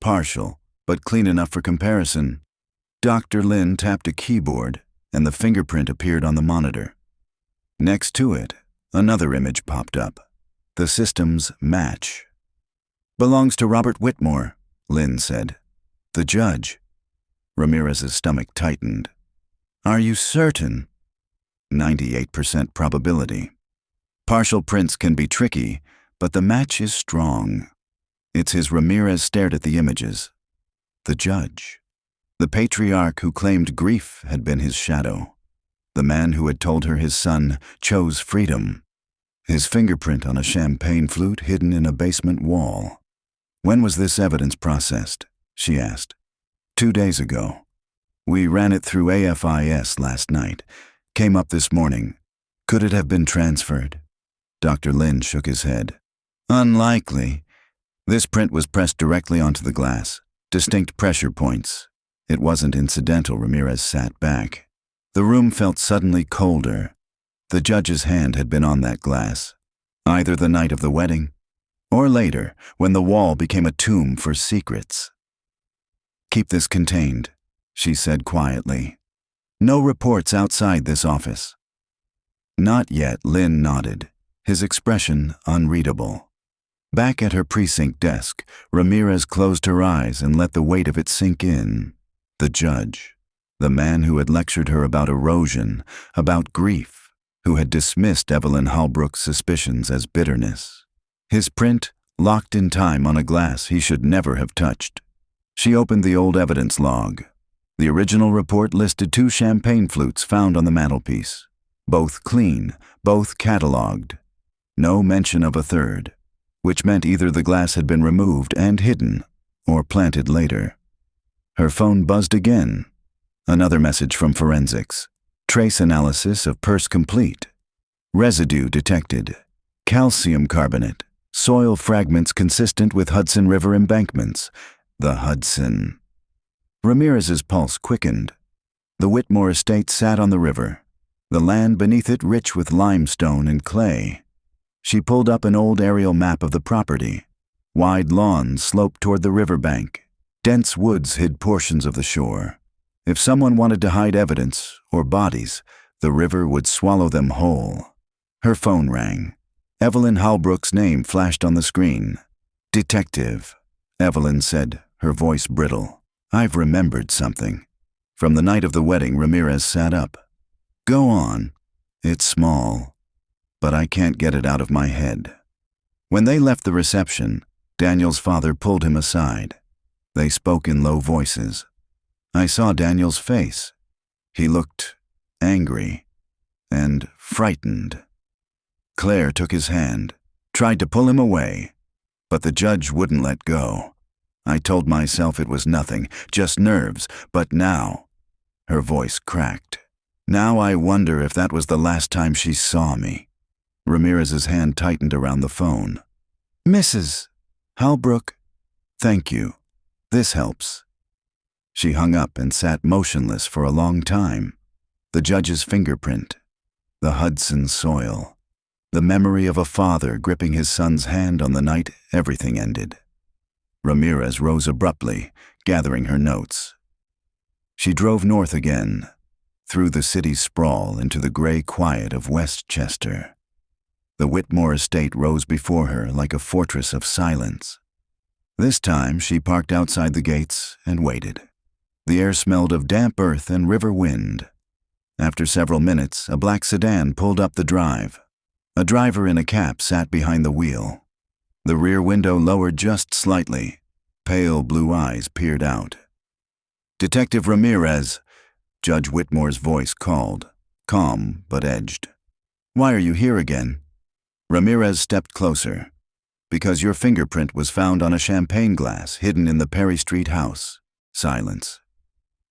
partial, but clean enough for comparison." Dr. Lin tapped a keyboard, and the fingerprint appeared on the monitor. Next to it, another image popped up. The system's match. "Belongs to Robert Whitmore," Lin said. "The judge." Ramirez's stomach tightened. "Are you certain?" 98% probability. Partial prints can be tricky, but the match is strong. It's his. Ramirez stared at the images. The judge. The patriarch who claimed grief had been his shadow. The man who had told her his son chose freedom. His fingerprint on a champagne flute hidden in a basement wall. "When was this evidence processed?" she asked. 2 days ago. We ran it through AFIS last night. Came up this morning. Could it have been transferred? Dr. Lin shook his head. Unlikely. This print was pressed directly onto the glass. Distinct pressure points. It wasn't incidental. Ramirez sat back. The room felt suddenly colder. The judge's hand had been on that glass, either the night of the wedding, or later, when the wall became a tomb for secrets. "Keep this contained," she said quietly. "No reports outside this office." "Not yet," Lin nodded, his expression unreadable. Back at her precinct desk, Ramirez closed her eyes and let the weight of it sink in. The judge, the man who had lectured her about erosion, about grief, who had dismissed Evelyn Holbrook's suspicions as bitterness. His print, locked in time on a glass he should never have touched. She opened the old evidence log. The original report listed 2 champagne flutes found on the mantelpiece. Both clean, both catalogued. No mention of a third, which meant either the glass had been removed and hidden, or planted later. Her phone buzzed again. Another message from forensics. Trace analysis of purse complete. Residue detected. Calcium carbonate. Soil fragments consistent with Hudson River embankments. The Hudson. Ramirez's pulse quickened. The Whitmore estate sat on the river, the land beneath it rich with limestone and clay. She pulled up an old aerial map of the property. Wide lawns sloped toward the riverbank. Dense woods hid portions of the shore. If someone wanted to hide evidence or bodies, the river would swallow them whole. Her phone rang. Evelyn Holbrook's name flashed on the screen. "Detective," Evelyn said, her voice brittle. "I've remembered something." From the night of the wedding, Ramirez sat up. "Go on. It's small, but I can't get it out of my head." When they left the reception, Daniel's father pulled him aside. They spoke in low voices. "I saw Daniel's face," He looked angry and frightened. Claire took his hand, tried to pull him away, but the judge wouldn't let go. I told myself it was nothing, just nerves, but now, her voice cracked. Now I wonder if that was the last time she saw me. Ramirez's hand tightened around the phone. Mrs. Halbrook, thank you. This helps. She hung up and sat motionless for a long time. The judge's fingerprint, the Hudson soil, the memory of a father gripping his son's hand on the night everything ended. Ramirez rose abruptly, gathering her notes. She drove north again, through the city's sprawl into the gray quiet of Westchester. The Whitmore estate rose before her like a fortress of silence. This time she parked outside the gates and waited. The air smelled of damp earth and river wind. After several minutes, a black sedan pulled up the drive. A driver in a cap sat behind the wheel. The rear window lowered just slightly. Pale blue eyes peered out. Detective Ramirez, Judge Whitmore's voice called, calm but edged. Why are you here again? Ramirez stepped closer. Because your fingerprint was found on a champagne glass hidden in the Perry Street house. Silence.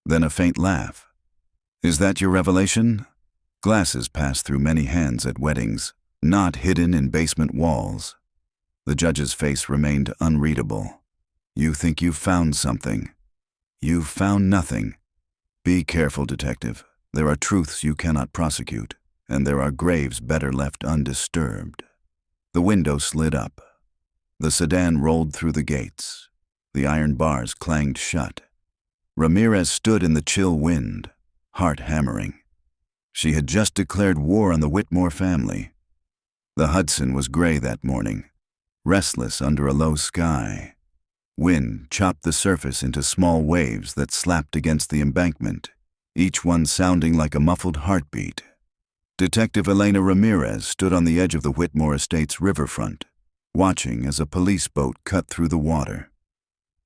Then a faint laugh. Is that your revelation? Glasses pass through many hands at weddings, not hidden in basement walls. The judge's face remained unreadable. You think you've found something. You've found nothing. Be careful, detective. There are truths you cannot prosecute, and there are graves better left undisturbed. The window slid up. The sedan rolled through the gates. The iron bars clanged shut. Ramirez stood in the chill wind, heart hammering. She had just declared war on the Whitmore family. The Hudson was gray that morning, restless under a low sky. Wind chopped the surface into small waves that slapped against the embankment, each one sounding like a muffled heartbeat. Detective Elena Ramirez stood on the edge of the Whitmore estate's riverfront, watching as a police boat cut through the water.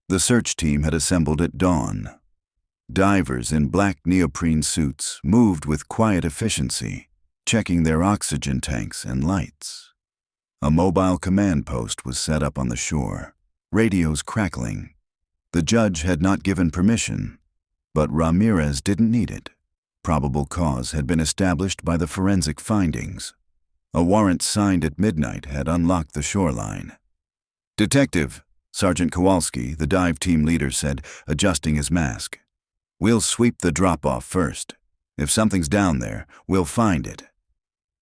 The search team had assembled at dawn. Divers in black neoprene suits moved with quiet efficiency, checking their oxygen tanks and lights. A mobile command post was set up on the shore, radios crackling. The judge had not given permission, but Ramirez didn't need it. Probable cause had been established by the forensic findings. A warrant signed at midnight had unlocked the shoreline. Detective, Sergeant Kowalski, the dive team leader, said, adjusting his mask. We'll sweep the drop-off first. If something's down there, we'll find it.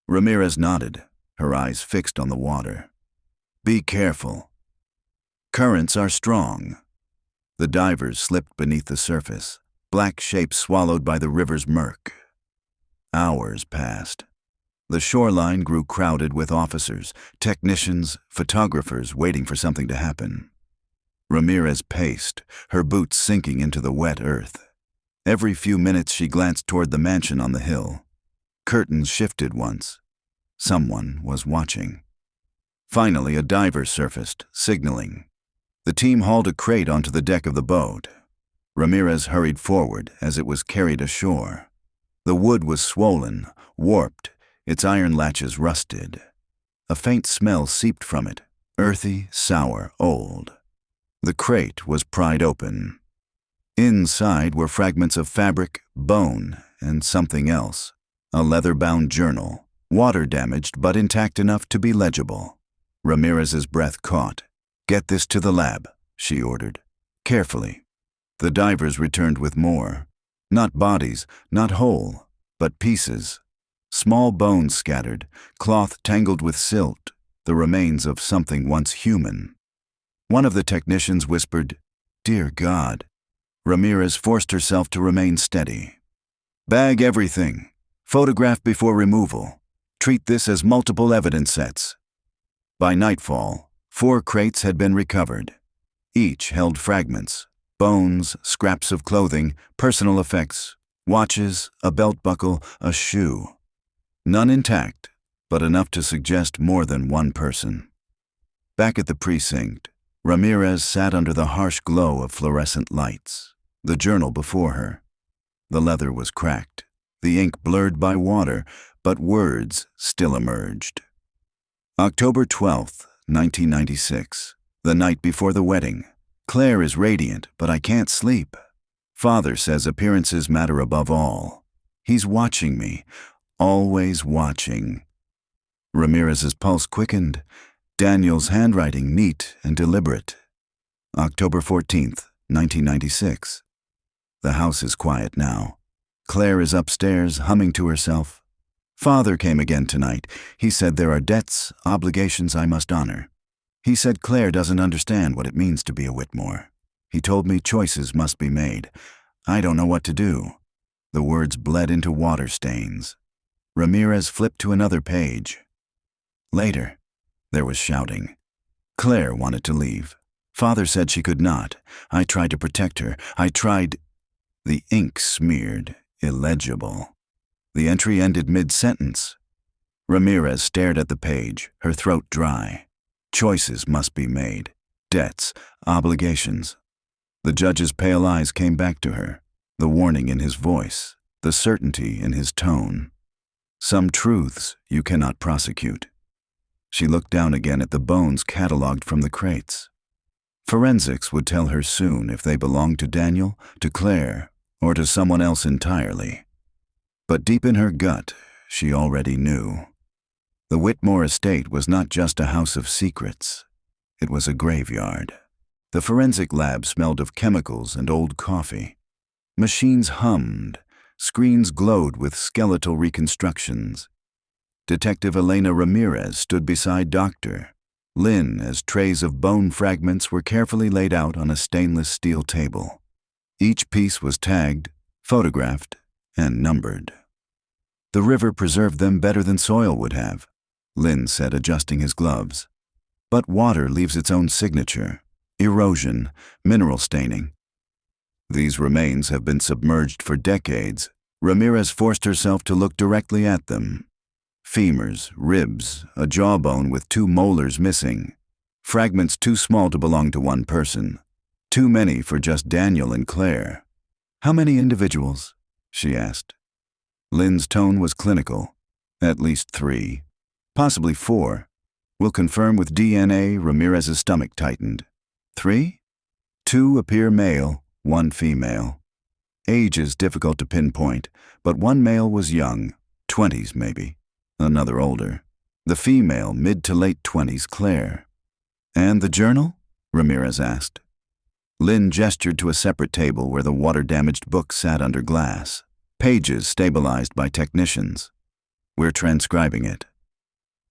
Ramirez nodded, her eyes fixed on the water. Be careful. Currents are strong. The divers slipped beneath the surface, black shapes swallowed by the river's murk. Hours passed. The shoreline grew crowded with officers, technicians, photographers waiting for something to happen. Ramirez paced, her boots sinking into the wet earth. Every few minutes she glanced toward the mansion on the hill. Curtains shifted once. Someone was watching. Finally, a diver surfaced, signaling. The team hauled a crate onto the deck of the boat. Ramirez hurried forward as it was carried ashore. The wood was swollen, warped, its iron latches rusted. A faint smell seeped from it, earthy, sour, old. The crate was pried open. Inside were fragments of fabric, bone, and something else. A leather-bound journal, water-damaged but intact enough to be legible. Ramirez's breath caught. Get this to the lab, she ordered, carefully. The divers returned with more. Not bodies, not whole, but pieces. Small bones scattered, cloth tangled with silt, the remains of something once human. One of the technicians whispered, Dear God. Ramirez forced herself to remain steady. Bag everything. Photograph before removal. Treat this as multiple evidence sets. By nightfall, 4 crates had been recovered. Each held fragments, bones, scraps of clothing, personal effects, watches, a belt buckle, a shoe. None intact, but enough to suggest more than one person. Back at the precinct, Ramirez sat under the harsh glow of fluorescent lights, the journal before her. The leather was cracked, the ink blurred by water, but words still emerged. October 12th, 1996, the night before the wedding. Claire is radiant, but I can't sleep. Father says appearances matter above all. He's watching me, always watching. Ramirez's pulse quickened, Daniel's handwriting neat and deliberate. October 14th, 1996. The house is quiet now. Claire is upstairs, humming to herself. Father came again tonight. He said there are debts, obligations I must honor. He said Claire doesn't understand what it means to be a Whitmore. He told me choices must be made. I don't know what to do. The words bled into water stains. Ramirez flipped to another page. Later, there was shouting. Claire wanted to leave. Father said she could not. I tried to protect her. I tried. The ink smeared, illegible. The entry ended mid-sentence. Ramirez stared at the page, her throat dry. Choices must be made. Debts, obligations. The judge's pale eyes came back to her, the warning in his voice, the certainty in his tone. Some truths you cannot prosecute. She looked down again at the bones catalogued from the crates. Forensics would tell her soon if they belonged to Daniel, to Claire, or to someone else entirely. But deep in her gut, she already knew. The Whitmore estate was not just a house of secrets. It was a graveyard. The forensic lab smelled of chemicals and old coffee. Machines hummed. Screens glowed with skeletal reconstructions. Detective Elena Ramirez stood beside Dr. Lynn as trays of bone fragments were carefully laid out on a stainless steel table. Each piece was tagged, photographed, and numbered. The river preserved them better than soil would have, Lynn said, adjusting his gloves. But water leaves its own signature: erosion, mineral staining. These remains have been submerged for decades. Ramirez forced herself to look directly at them. Femurs, ribs, a jawbone with 2 molars missing. Fragments too small to belong to one person. Too many for just Daniel and Claire. How many individuals? She asked. Lynn's tone was clinical. At least 3. Possibly 4. We'll confirm with DNA. Ramirez's stomach tightened. 3? 2 appear male, 1 female. Age is difficult to pinpoint, but 1 male was young, 20s maybe. Another older. The female, mid to late 20s, Claire. And the journal? Ramirez asked. Lynn gestured to a separate table where the water-damaged book sat under glass, pages stabilized by technicians. We're transcribing it.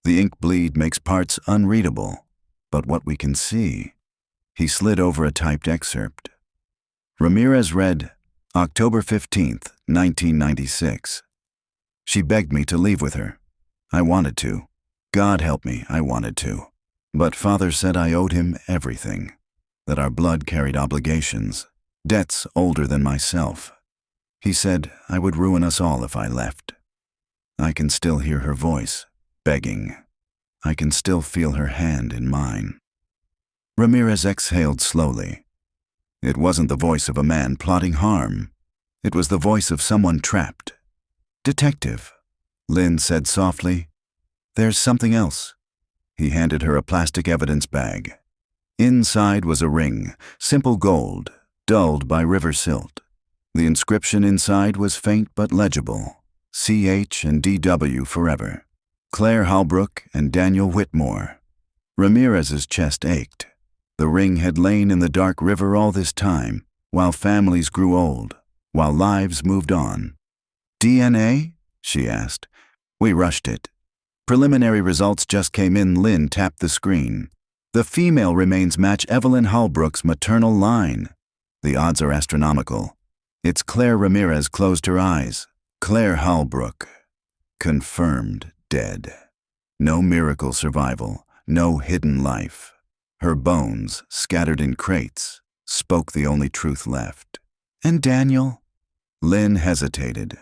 The ink bleed makes parts unreadable, but what we can see. He slid over a typed excerpt. Ramirez read, October 15th, 1996. She begged me to leave with her. I wanted to. God help me, I wanted to. But Father said I owed him everything, that our blood carried obligations, debts older than myself. He said I would ruin us all if I left. I can still hear her voice, begging. I can still feel her hand in mine. Ramirez exhaled slowly. It wasn't the voice of a man plotting harm. It was the voice of someone trapped. Detective, Lynn said softly. There's something else. He handed her a plastic evidence bag. Inside was a ring, simple gold, dulled by river silt. The inscription inside was faint but legible. CH and DW forever. Claire Halbrook and Daniel Whitmore. Ramirez's chest ached. The ring had lain in the dark river all this time, while families grew old, while lives moved on. DNA? She asked. We rushed it. Preliminary results just came in. Lynn tapped the screen. The female remains match Evelyn Halbrook's maternal line. The odds are astronomical. It's Claire. Ramirez closed her eyes. Claire Halbrook. Confirmed dead. No miracle survival, no hidden life. Her bones, scattered in crates, spoke the only truth left. And Daniel? Lynn hesitated.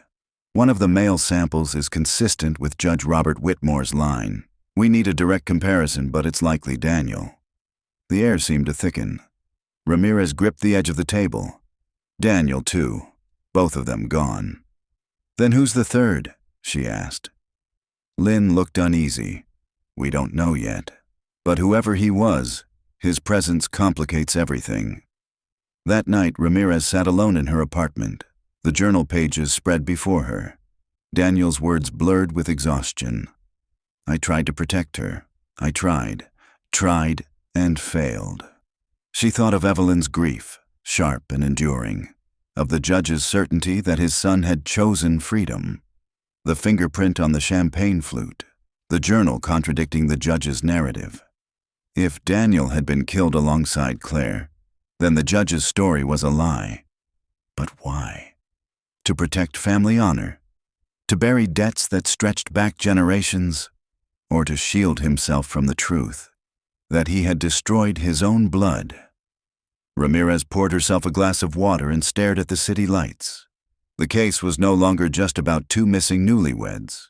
One of the male samples is consistent with Judge Robert Whitmore's line. We need a direct comparison, but it's likely Daniel. The air seemed to thicken. Ramirez gripped the edge of the table. Daniel, too. Both of them gone. Then who's the third? She asked. Lynn looked uneasy. We don't know yet. But whoever he was, his presence complicates everything. That night, Ramirez sat alone in her apartment, the journal pages spread before her. Daniel's words blurred with exhaustion. I tried to protect her. I tried, and failed. She thought of Evelyn's grief, sharp and enduring, of the judge's certainty that his son had chosen freedom, the fingerprint on the champagne flute, the journal contradicting the judge's narrative. If Daniel had been killed alongside Claire, then the judge's story was a lie. But why? To protect family honor? To bury debts that stretched back generations? Or to shield himself from the truth that he had destroyed his own blood? Ramirez poured herself a glass of water and stared at the city lights. The case was no longer just about two missing newlyweds.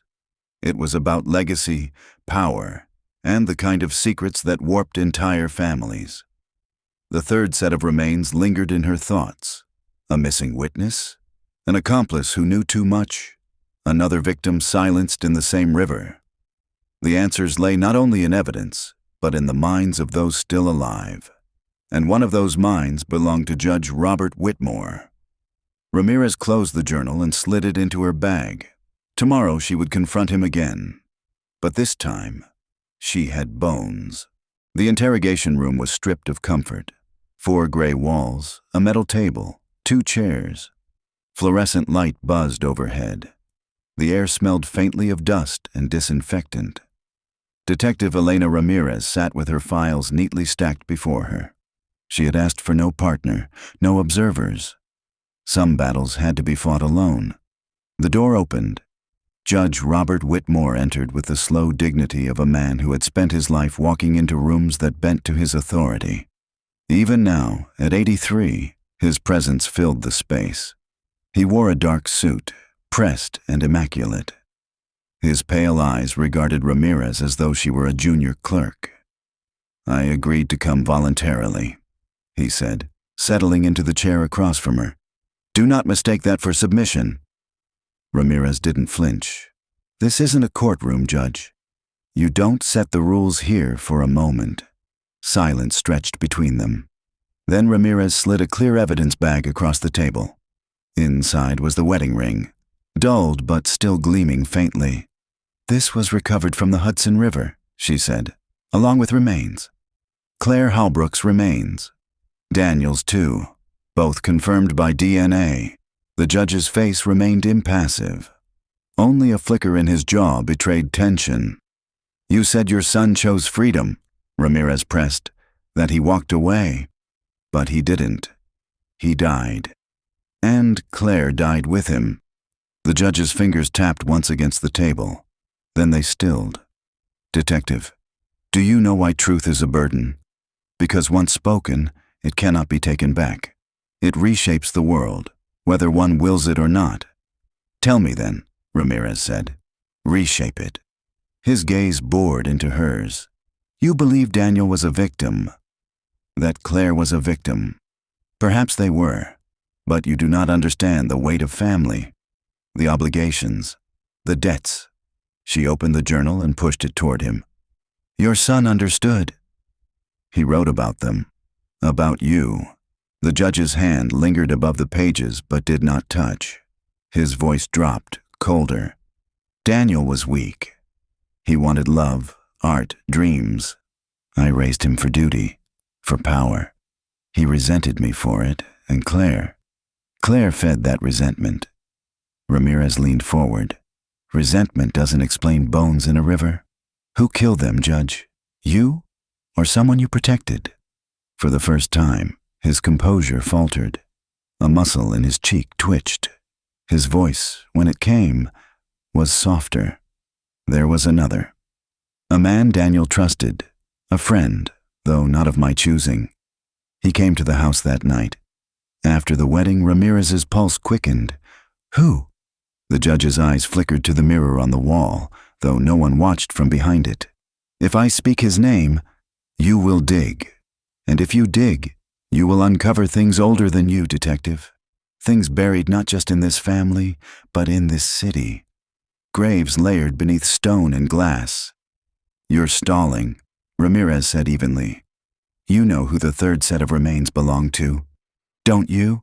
It was about legacy, power, and the kind of secrets that warped entire families. The third set of remains lingered in her thoughts. A missing witness? An accomplice who knew too much? Another victim silenced in the same river? The answers lay not only in evidence, but in the minds of those still alive. And one of those minds belonged to Judge Robert Whitmore. Ramirez closed the journal and slid it into her bag. Tomorrow she would confront him again. But this time, she had bones. The interrogation room was stripped of comfort. 4 gray walls, a metal table, 2 chairs. Fluorescent light buzzed overhead. The air smelled faintly of dust and disinfectant. Detective Elena Ramirez sat with her files neatly stacked before her. She had asked for no partner, no observers. Some battles had to be fought alone. The door opened. Judge Robert Whitmore entered with the slow dignity of a man who had spent his life walking into rooms that bent to his authority. Even now, at 83, his presence filled the space. He wore a dark suit, pressed and immaculate. His pale eyes regarded Ramirez as though she were a junior clerk. I agreed to come voluntarily, he said, settling into the chair across from her. Do not mistake that for submission. Ramirez didn't flinch. This isn't a courtroom, Judge. You don't set the rules here for a moment. Silence stretched between them. Then Ramirez slid a clear evidence bag across the table. Inside was the wedding ring, dulled but still gleaming faintly. This was recovered from the Hudson River, she said, along with remains. Claire Halbrook's remains. Daniel's too, both confirmed by DNA. The judge's face remained impassive. Only a flicker in his jaw betrayed tension. You said your son chose freedom, Ramirez pressed, that he walked away. But he didn't. He died. And Claire died with him. The judge's fingers tapped once against the table. Then they stilled. Detective, do you know why truth is a burden? Because once spoken, it cannot be taken back. It reshapes the world, whether one wills it or not. Tell me then, Ramirez said. Reshape it. His gaze bored into hers. You believe Daniel was a victim, that Claire was a victim. Perhaps they were, but you do not understand the weight of family, the obligations, the debts. She opened the journal and pushed it toward him. Your son understood. He wrote about them, about you. The judge's hand lingered above the pages but did not touch. His voice dropped, colder. Daniel was weak. He wanted love, art, dreams. I raised him for duty, for power. He resented me for it, and Claire fed that resentment. Ramirez leaned forward. Resentment doesn't explain bones in a river. Who killed them, Judge? You? Or someone you protected? For the first time, his composure faltered. A muscle in his cheek twitched. His voice, when it came, was softer. There was another. A man Daniel trusted, a friend, though not of my choosing. He came to the house that night. After the wedding, Ramirez's pulse quickened. Who? The judge's eyes flickered to the mirror on the wall, though no one watched from behind it. If I speak his name, you will dig. And if you dig, you will uncover things older than you, detective. Things buried not just in this family, but in this city. Graves layered beneath stone and glass. You're stalling, Ramirez said evenly. You know who the third set of remains belong to, don't you?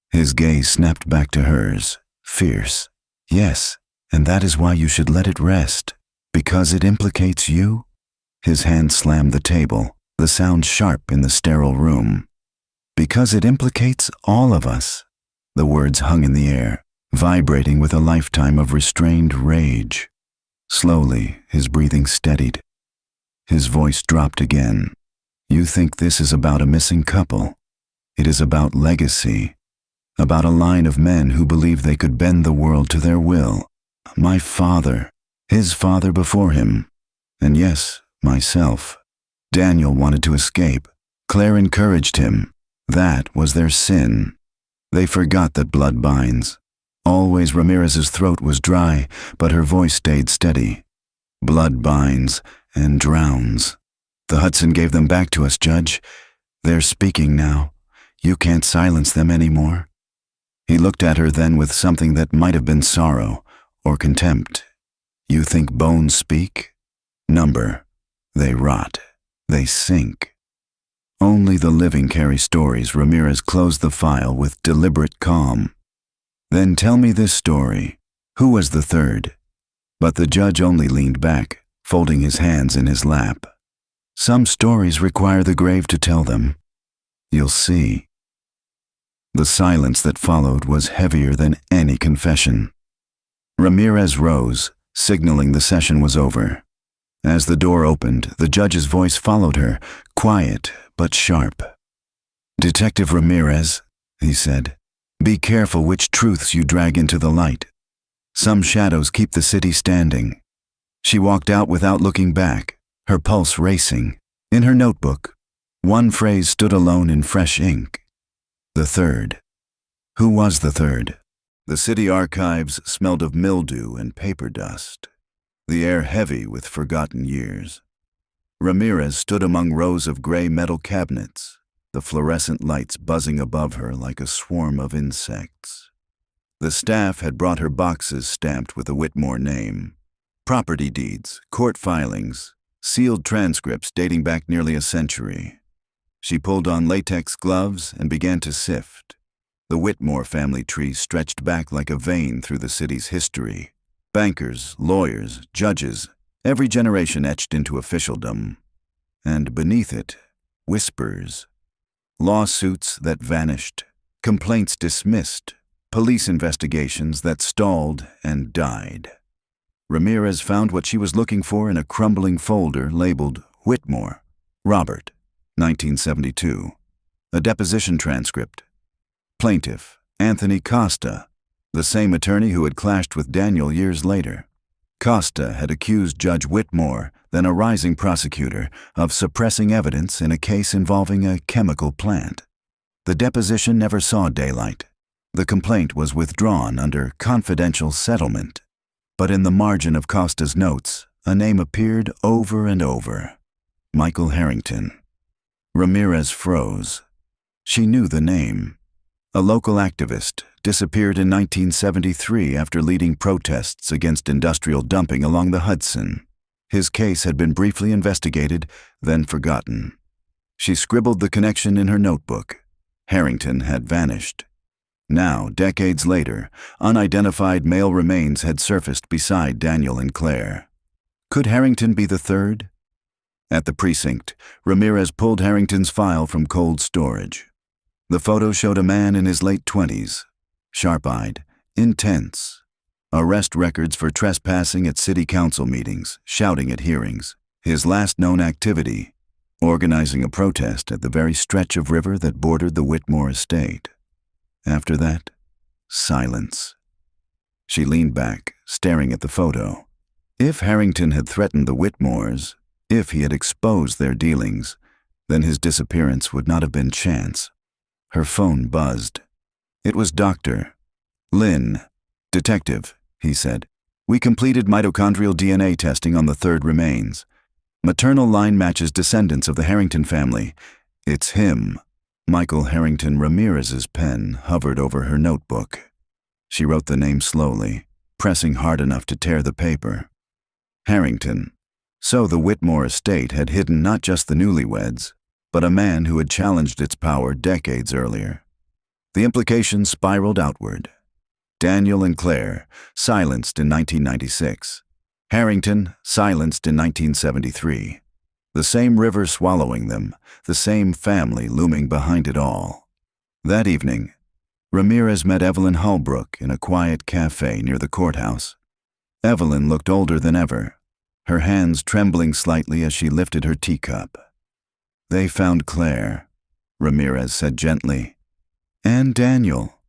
His gaze snapped back to hers, fierce. Yes, and that is why you should let it rest. Because it implicates you? His hand slammed the table, the sound sharp in the sterile room. Because it implicates all of us. The words hung in the air, vibrating with a lifetime of restrained rage. Slowly, his breathing steadied. His voice dropped again. You think this is about a missing couple? It is about legacy. About a line of men who believed they could bend the world to their will. My father, his father before him, and yes, myself. Daniel wanted to escape. Claire encouraged him. That was their sin. They forgot that blood binds. Always Ramirez's throat was dry, but her voice stayed steady. Blood binds and drowns. The Hudson gave them back to us, Judge. They're speaking now. You can't silence them anymore. He looked at her then with something that might have been sorrow or contempt. You think bones speak? Number. They rot. They sink. Only the living carry stories. Ramirez closed the file with deliberate calm. Then tell me this story. Who was the third? But the judge only leaned back, folding his hands in his lap. Some stories require the grave to tell them. You'll see. The silence that followed was heavier than any confession. Ramirez rose, signaling the session was over. As the door opened, the judge's voice followed her, quiet but sharp. Detective Ramirez, he said, be careful which truths you drag into the light. Some shadows keep the city standing. She walked out without looking back, her pulse racing. In her notebook, one phrase stood alone in fresh ink. The third. Who was the third? The city archives smelled of mildew and paper dust, the air heavy with forgotten years. Ramirez stood among rows of gray metal cabinets, the fluorescent lights buzzing above her like a swarm of insects. The staff had brought her boxes stamped with the Whitmore name. Property deeds, court filings, sealed transcripts dating back nearly a century. She pulled on latex gloves and began to sift. The Whitmore family tree stretched back like a vein through the city's history. Bankers, lawyers, judges, every generation etched into officialdom. And beneath it, whispers. Lawsuits that vanished, complaints dismissed, police investigations that stalled and died. Ramirez found what she was looking for in a crumbling folder labeled Whitmore, Robert, 1972. A deposition transcript. Plaintiff, Anthony Costa, the same attorney who had clashed with Daniel years later. Costa had accused Judge Whitmore, then a rising prosecutor, of suppressing evidence in a case involving a chemical plant. The deposition never saw daylight. The complaint was withdrawn under confidential settlement. But in the margin of Costa's notes, a name appeared over and over. Michael Harrington. Ramirez froze. She knew the name. A local activist, disappeared in 1973 after leading protests against industrial dumping along the Hudson. His case had been briefly investigated, then forgotten. She scribbled the connection in her notebook. Harrington had vanished. Now, decades later, unidentified male remains had surfaced beside Daniel and Claire. Could Harrington be the third? At the precinct, Ramirez pulled Harrington's file from cold storage. The photo showed a man in his late 20s, sharp-eyed, intense. Arrest records for trespassing at city council meetings, shouting at hearings. His last known activity, organizing a protest at the very stretch of river that bordered the Whitmore estate. After that, silence. She leaned back, staring at the photo. If Harrington had threatened the Whitmores, if he had exposed their dealings, then his disappearance would not have been chance. Her phone buzzed. It was Dr. Lynn. Detective, he said. We completed mitochondrial DNA testing on the third remains. Maternal line matches descendants of the Harrington family. It's him. Michael Harrington Ramirez's pen hovered over her notebook. She wrote the name slowly, pressing hard enough to tear the paper. Harrington. So the Whitmore estate had hidden not just the Newlyweds, but a man who had challenged its power decades earlier. The implications spiraled outward. Daniel and Claire, silenced in 1996. Harrington, silenced in 1973. The same river swallowing them, the same family looming behind it all. That evening, Ramirez met Evelyn Holbrook in a quiet cafe near the courthouse. Evelyn looked older than ever, her hands trembling slightly as she lifted her teacup. "They found Claire," Ramirez said gently. "And Daniel."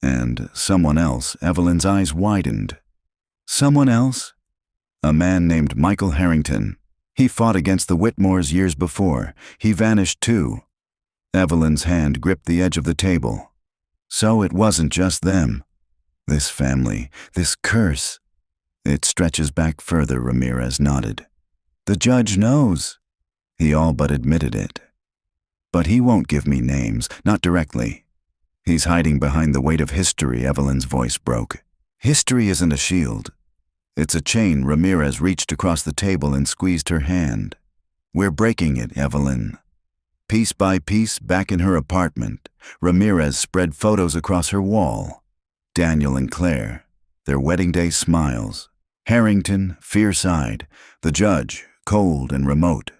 "And someone else." Evelyn's eyes widened. "Someone else?" "A man named Michael Harrington. He fought against the Whitmores years before. He vanished too." Evelyn's hand gripped the edge of the table. "So it wasn't just them. This family, this curse. It stretches back further," Ramirez nodded. "The judge knows." He all but admitted it. "But he won't give me names, not directly. He's hiding behind the weight of history," Evelyn's voice broke. "History isn't a shield. It's a chain." Ramirez reached across the table and squeezed her hand. "We're breaking it, Evelyn." Piece by piece, back in her apartment, Ramirez spread photos across her wall. Daniel and Claire, their wedding day smiles. Harrington, fierce-eyed. The judge, cold and remote.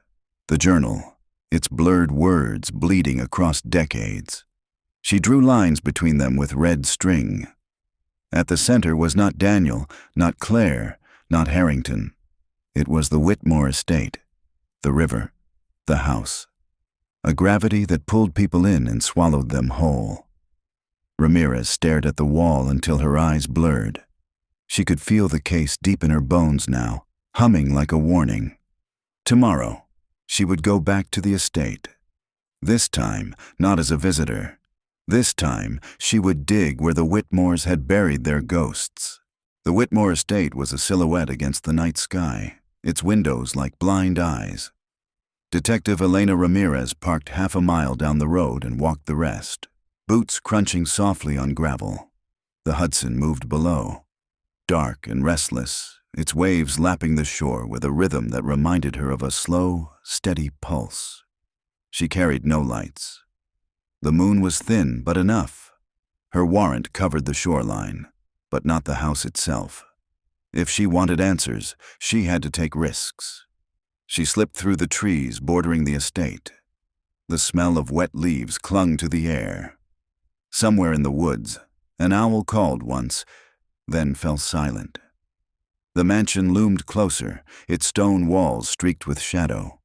The journal, its blurred words bleeding across decades. She drew lines between them with red string. At the center was not Daniel, not Claire, not Harrington. It was the Whitmore estate, the river, the house. A gravity that pulled people in and swallowed them whole. Ramirez stared at the wall until her eyes blurred. She could feel the case deep in her bones now, humming like a warning. Tomorrow, she would go back to the estate. This time, not as a visitor. This time, she would dig where the Whitmores had buried their ghosts. The Whitmore estate was a silhouette against the night sky, its windows like blind eyes. Detective Elena Ramirez parked half a mile down the road and walked the rest, boots crunching softly on gravel. The Hudson moved below, dark and restless, its waves lapping the shore with a rhythm that reminded her of a slow, steady pulse. She carried no lights. The moon was thin, but enough. Her warrant covered the shoreline, but not the house itself. If she wanted answers, she had to take risks. She slipped through the trees bordering the estate. The smell of wet leaves clung to the air. Somewhere in the woods, an owl called once, then fell silent. The mansion loomed closer, its stone walls streaked with shadow.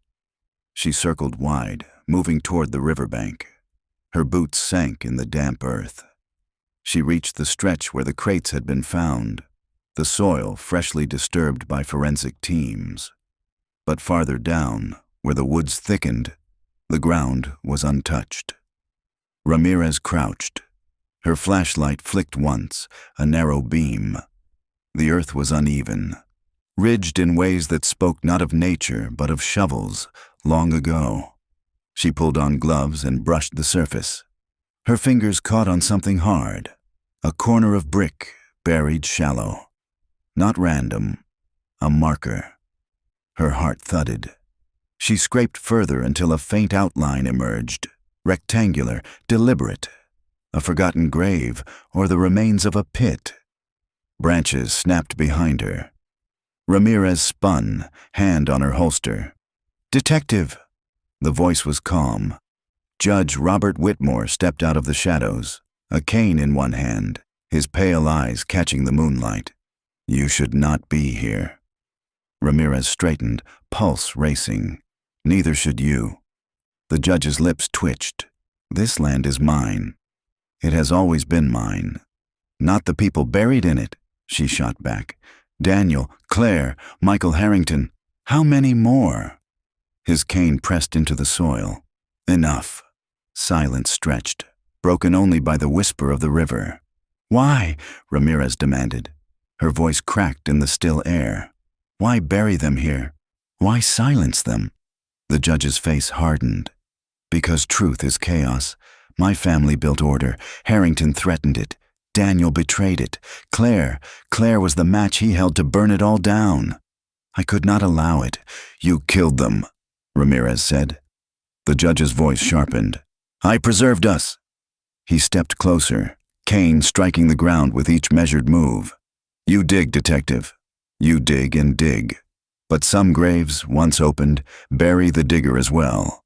She circled wide, moving toward the riverbank. Her boots sank in the damp earth. She reached the stretch where the crates had been found, the soil freshly disturbed by forensic teams. But farther down, where the woods thickened, the ground was untouched. Ramirez crouched. Her flashlight flicked once, a narrow beam. The earth was uneven, ridged in ways that spoke not of nature but of shovels, long ago. She pulled on gloves and brushed the surface. Her fingers caught on something hard, a corner of brick buried shallow. Not random, a marker. Her heart thudded. She scraped further until a faint outline emerged, rectangular, deliberate. A forgotten grave or the remains of a pit. Branches snapped behind her. Ramirez spun, hand on her holster. "Detective!" The voice was calm. Judge Robert Whitmore stepped out of the shadows, a cane in one hand, his pale eyes catching the moonlight. "You should not be here." Ramirez straightened, pulse racing. "Neither should you." The judge's lips twitched. "This land is mine. It has always been mine. Not the people buried in it," she shot back. "Daniel, Claire, Michael Harrington. How many more?" His cane pressed into the soil. "Enough." Silence stretched, broken only by the whisper of the river. "Why?" Ramirez demanded. Her voice cracked in the still air. "Why bury them here? Why silence them?" The judge's face hardened. Because truth is chaos. My family built order. Harrington threatened it. Daniel betrayed it. Claire was the match he held to burn it all down. I could not allow it. You killed them, Ramirez said. The judge's voice sharpened. I preserved us. He stepped closer, cane striking the ground with each measured move. You dig, detective. You dig and dig. But some graves, once opened, bury the digger as well.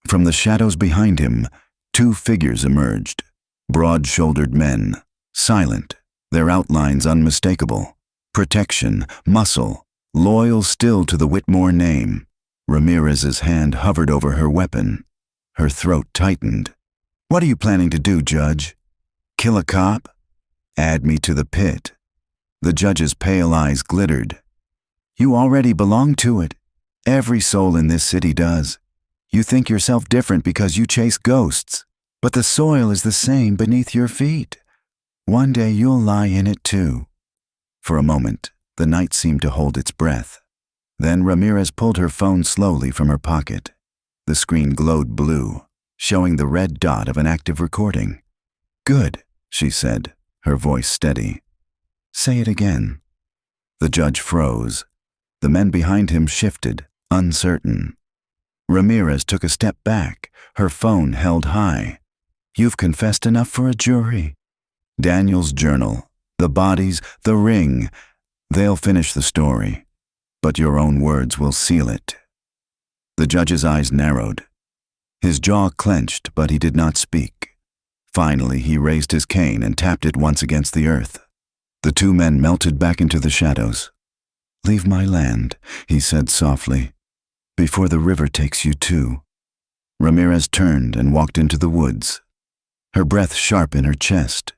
From the shadows behind him, two figures emerged. Broad-shouldered men, silent, their outlines unmistakable. Protection, muscle, loyal still to the Whitmore name. Ramirez's hand hovered over her weapon. Her throat tightened. What are you planning to do, Judge? Kill a cop? Add me to the pit. The judge's pale eyes glittered. You already belong to it. Every soul in this city does. You think yourself different because you chase ghosts, but the soil is the same beneath your feet. One day you'll lie in it too. For a moment, the night seemed to hold its breath. Then Ramirez pulled her phone slowly from her pocket. The screen glowed blue, showing the red dot of an active recording. Good, she said, her voice steady. Say it again. The judge froze. The men behind him shifted, uncertain. Ramirez took a step back, her phone held high. You've confessed enough for a jury. Daniel's journal, the bodies, the ring, they'll finish the story. But your own words will seal it. The judge's eyes narrowed. His jaw clenched, but he did not speak. Finally, he raised his cane and tapped it once against the earth. The two men melted back into the shadows. Leave my land, he said softly, before the river takes you too. Ramirez turned and walked into the woods, her breath sharp in her chest.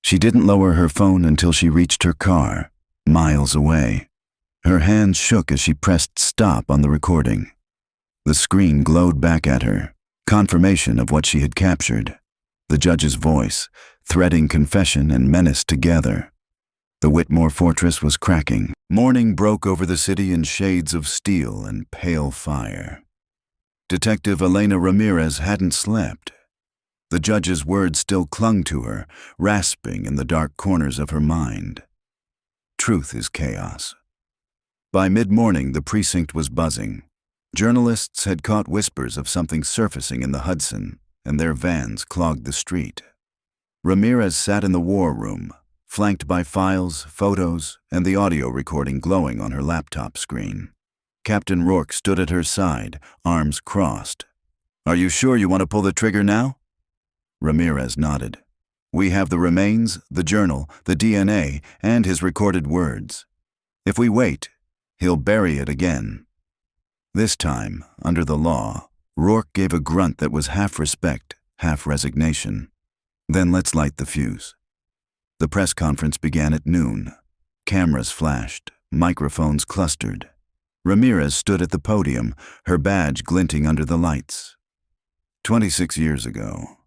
She didn't lower her phone until she reached her car, miles away. Her hands shook as she pressed stop on the recording. The screen glowed back at her, confirmation of what she had captured. The judge's voice, threading confession and menace together. The Whitmore fortress was cracking. Morning broke over the city in shades of steel and pale fire. Detective Elena Ramirez hadn't slept. The judge's words still clung to her, rasping in the dark corners of her mind. Truth is chaos. By mid-morning, the precinct was buzzing. Journalists had caught whispers of something surfacing in the Hudson, and their vans clogged the street. Ramirez sat in the war room, flanked by files, photos, and the audio recording glowing on her laptop screen. Captain Rourke stood at her side, arms crossed. Are you sure you want to pull the trigger now? Ramirez nodded. We have the remains, the journal, the DNA, and his recorded words. If we wait, he'll bury it again. This time, under the law, Rourke gave a grunt that was half respect, half resignation. Then let's light the fuse. The press conference began at noon. Cameras flashed, microphones clustered. Ramirez stood at the podium, her badge glinting under the lights. 26 years ago,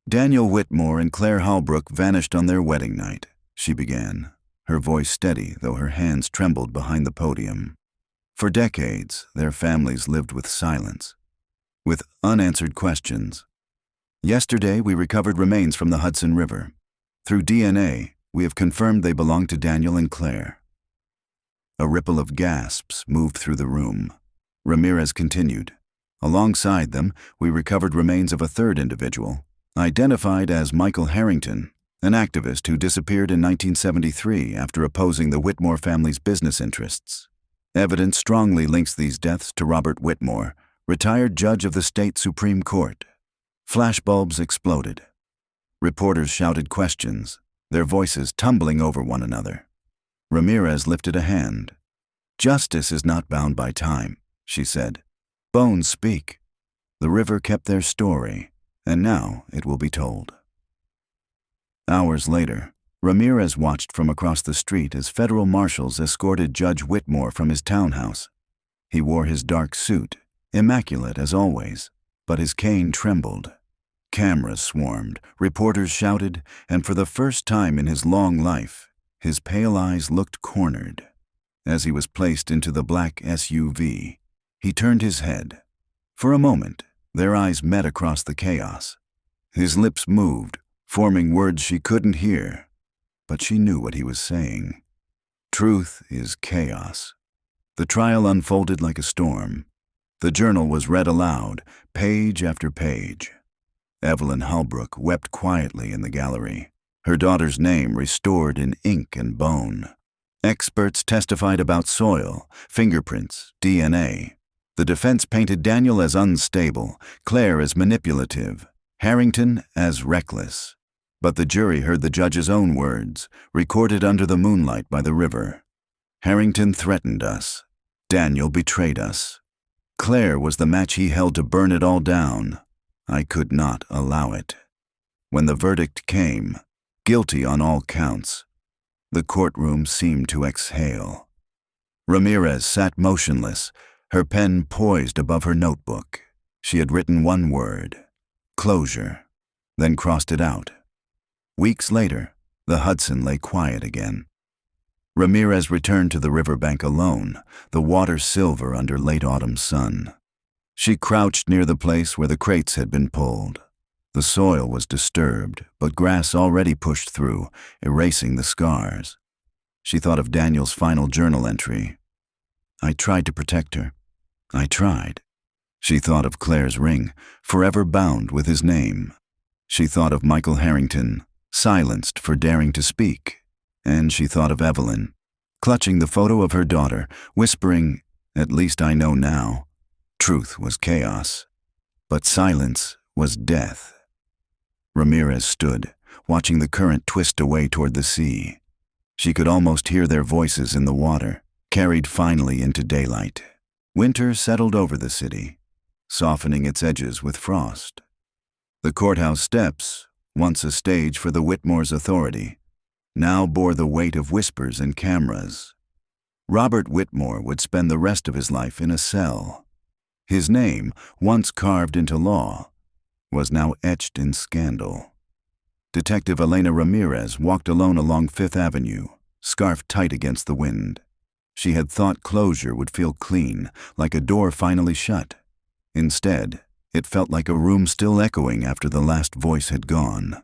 Daniel Whitmore and Claire Holbrook vanished on their wedding night, she began, her voice steady though her hands trembled behind the podium. For decades, their families lived with silence, with unanswered questions. Yesterday, we recovered remains from the Hudson River. Through DNA, we have confirmed they belong to Daniel and Claire. A ripple of gasps moved through the room. Ramirez continued. Alongside them, we recovered remains of a third individual, identified as Michael Harrington, an activist who disappeared in 1973 after opposing the Whitmore family's business interests. Evidence strongly links these deaths to Robert Whitmore, retired judge of the state Supreme Court. Flashbulbs exploded. Reporters shouted questions, their voices tumbling over one another. Ramirez lifted a hand. Justice is not bound by time, she said. Bones speak. The river kept their story, and now it will be told. Hours later, Ramirez watched from across the street as federal marshals escorted Judge Whitmore from his townhouse. He wore his dark suit, immaculate as always, but his cane trembled. Cameras swarmed, reporters shouted, and for the first time in his long life, his pale eyes looked cornered. As he was placed into the black SUV, he turned his head. For a moment, Their eyes met across the chaos. His lips moved, forming words she couldn't hear, but she knew what he was saying. Truth is chaos. The trial unfolded like a storm. The journal was read aloud, page after page. Evelyn Halbrook wept quietly in the gallery, her daughter's name restored in ink and bone. Experts testified about soil, fingerprints, DNA. The defense painted Daniel as unstable, Claire as manipulative, Harrington as reckless. But the jury heard the judge's own words, recorded under the moonlight by the river. Harrington threatened us. Daniel betrayed us. Claire was the match he held to burn it all down. I could not allow it. When the verdict came, guilty on all counts, the courtroom seemed to exhale. Ramirez sat motionless, her pen poised above her notebook. She had written one word, closure, then crossed it out. Weeks later, the Hudson lay quiet again. Ramirez returned to the riverbank alone, the water silver under late autumn sun. She crouched near the place where the crates had been pulled. The soil was disturbed, but grass already pushed through, erasing the scars. She thought of Daniel's final journal entry. I tried to protect her. I tried. She thought of Claire's ring, forever bound with his name. She thought of Michael Harrington, silenced for daring to speak. And she thought of Evelyn, clutching the photo of her daughter, whispering, "At least I know now." Truth was chaos, but silence was death. Ramirez stood, watching the current twist away toward the sea. She could almost hear their voices in the water, carried finally into daylight. Winter settled over the city, softening its edges with frost. The courthouse steps, once a stage for the Whitmore's authority, now bore the weight of whispers and cameras. Robert Whitmore would spend the rest of his life in a cell. His name, once carved into law, was now etched in scandal. Detective Elena Ramirez walked alone along Fifth Avenue, scarf tight against the wind. She had thought closure would feel clean, like a door finally shut. Instead, it felt like a room still echoing after the last voice had gone.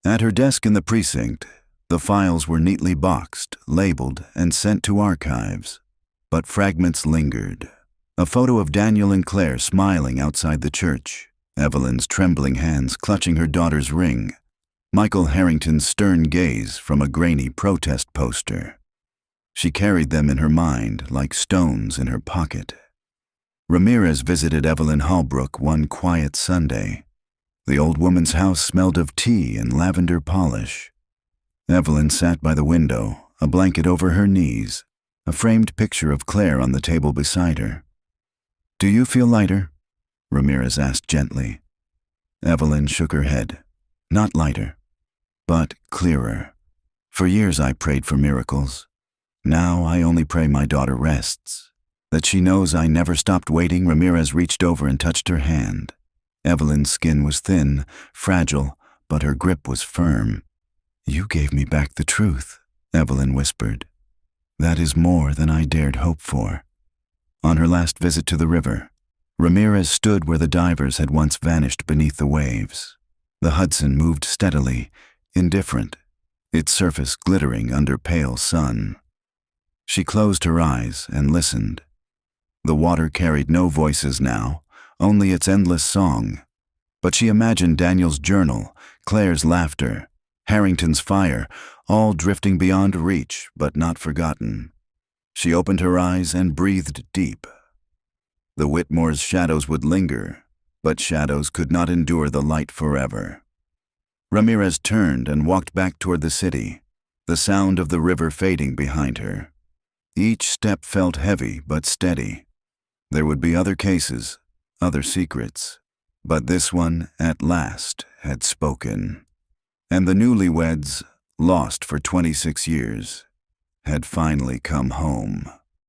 At her desk in the precinct, the files were neatly boxed, labeled, and sent to archives. But fragments lingered. A photo of Daniel and Claire smiling outside the church, Evelyn's trembling hands clutching her daughter's ring, Michael Harrington's stern gaze from a grainy protest poster. She carried them in her mind like stones in her pocket. Ramirez visited Evelyn Halbrook one quiet Sunday. The old woman's house smelled of tea and lavender polish. Evelyn sat by the window, a blanket over her knees, a framed picture of Claire on the table beside her. "Do you feel lighter?" Ramirez asked gently. Evelyn shook her head. "Not lighter, but clearer. For years I prayed for miracles. Now I only pray my daughter rests. That she knows I never stopped waiting." Ramirez reached over and touched her hand. Evelyn's skin was thin, fragile, but her grip was firm. "You gave me back the truth," Evelyn whispered. "That is more than I dared hope for." On her last visit to the river, Ramirez stood where the divers had once vanished beneath the waves. The Hudson moved steadily, indifferent, its surface glittering under pale sun. She closed her eyes and listened. The water carried no voices now, only its endless song. But she imagined Daniel's journal, Claire's laughter, Harrington's fire, all drifting beyond reach but not forgotten. She opened her eyes and breathed deep. The Whitmore's shadows would linger, but shadows could not endure the light forever. Ramirez turned and walked back toward the city, the sound of the river fading behind her. Each step felt heavy but steady. There would be other cases, other secrets, but this one, at last, had spoken. And the Newlyweds, lost for 26 years, had finally come home.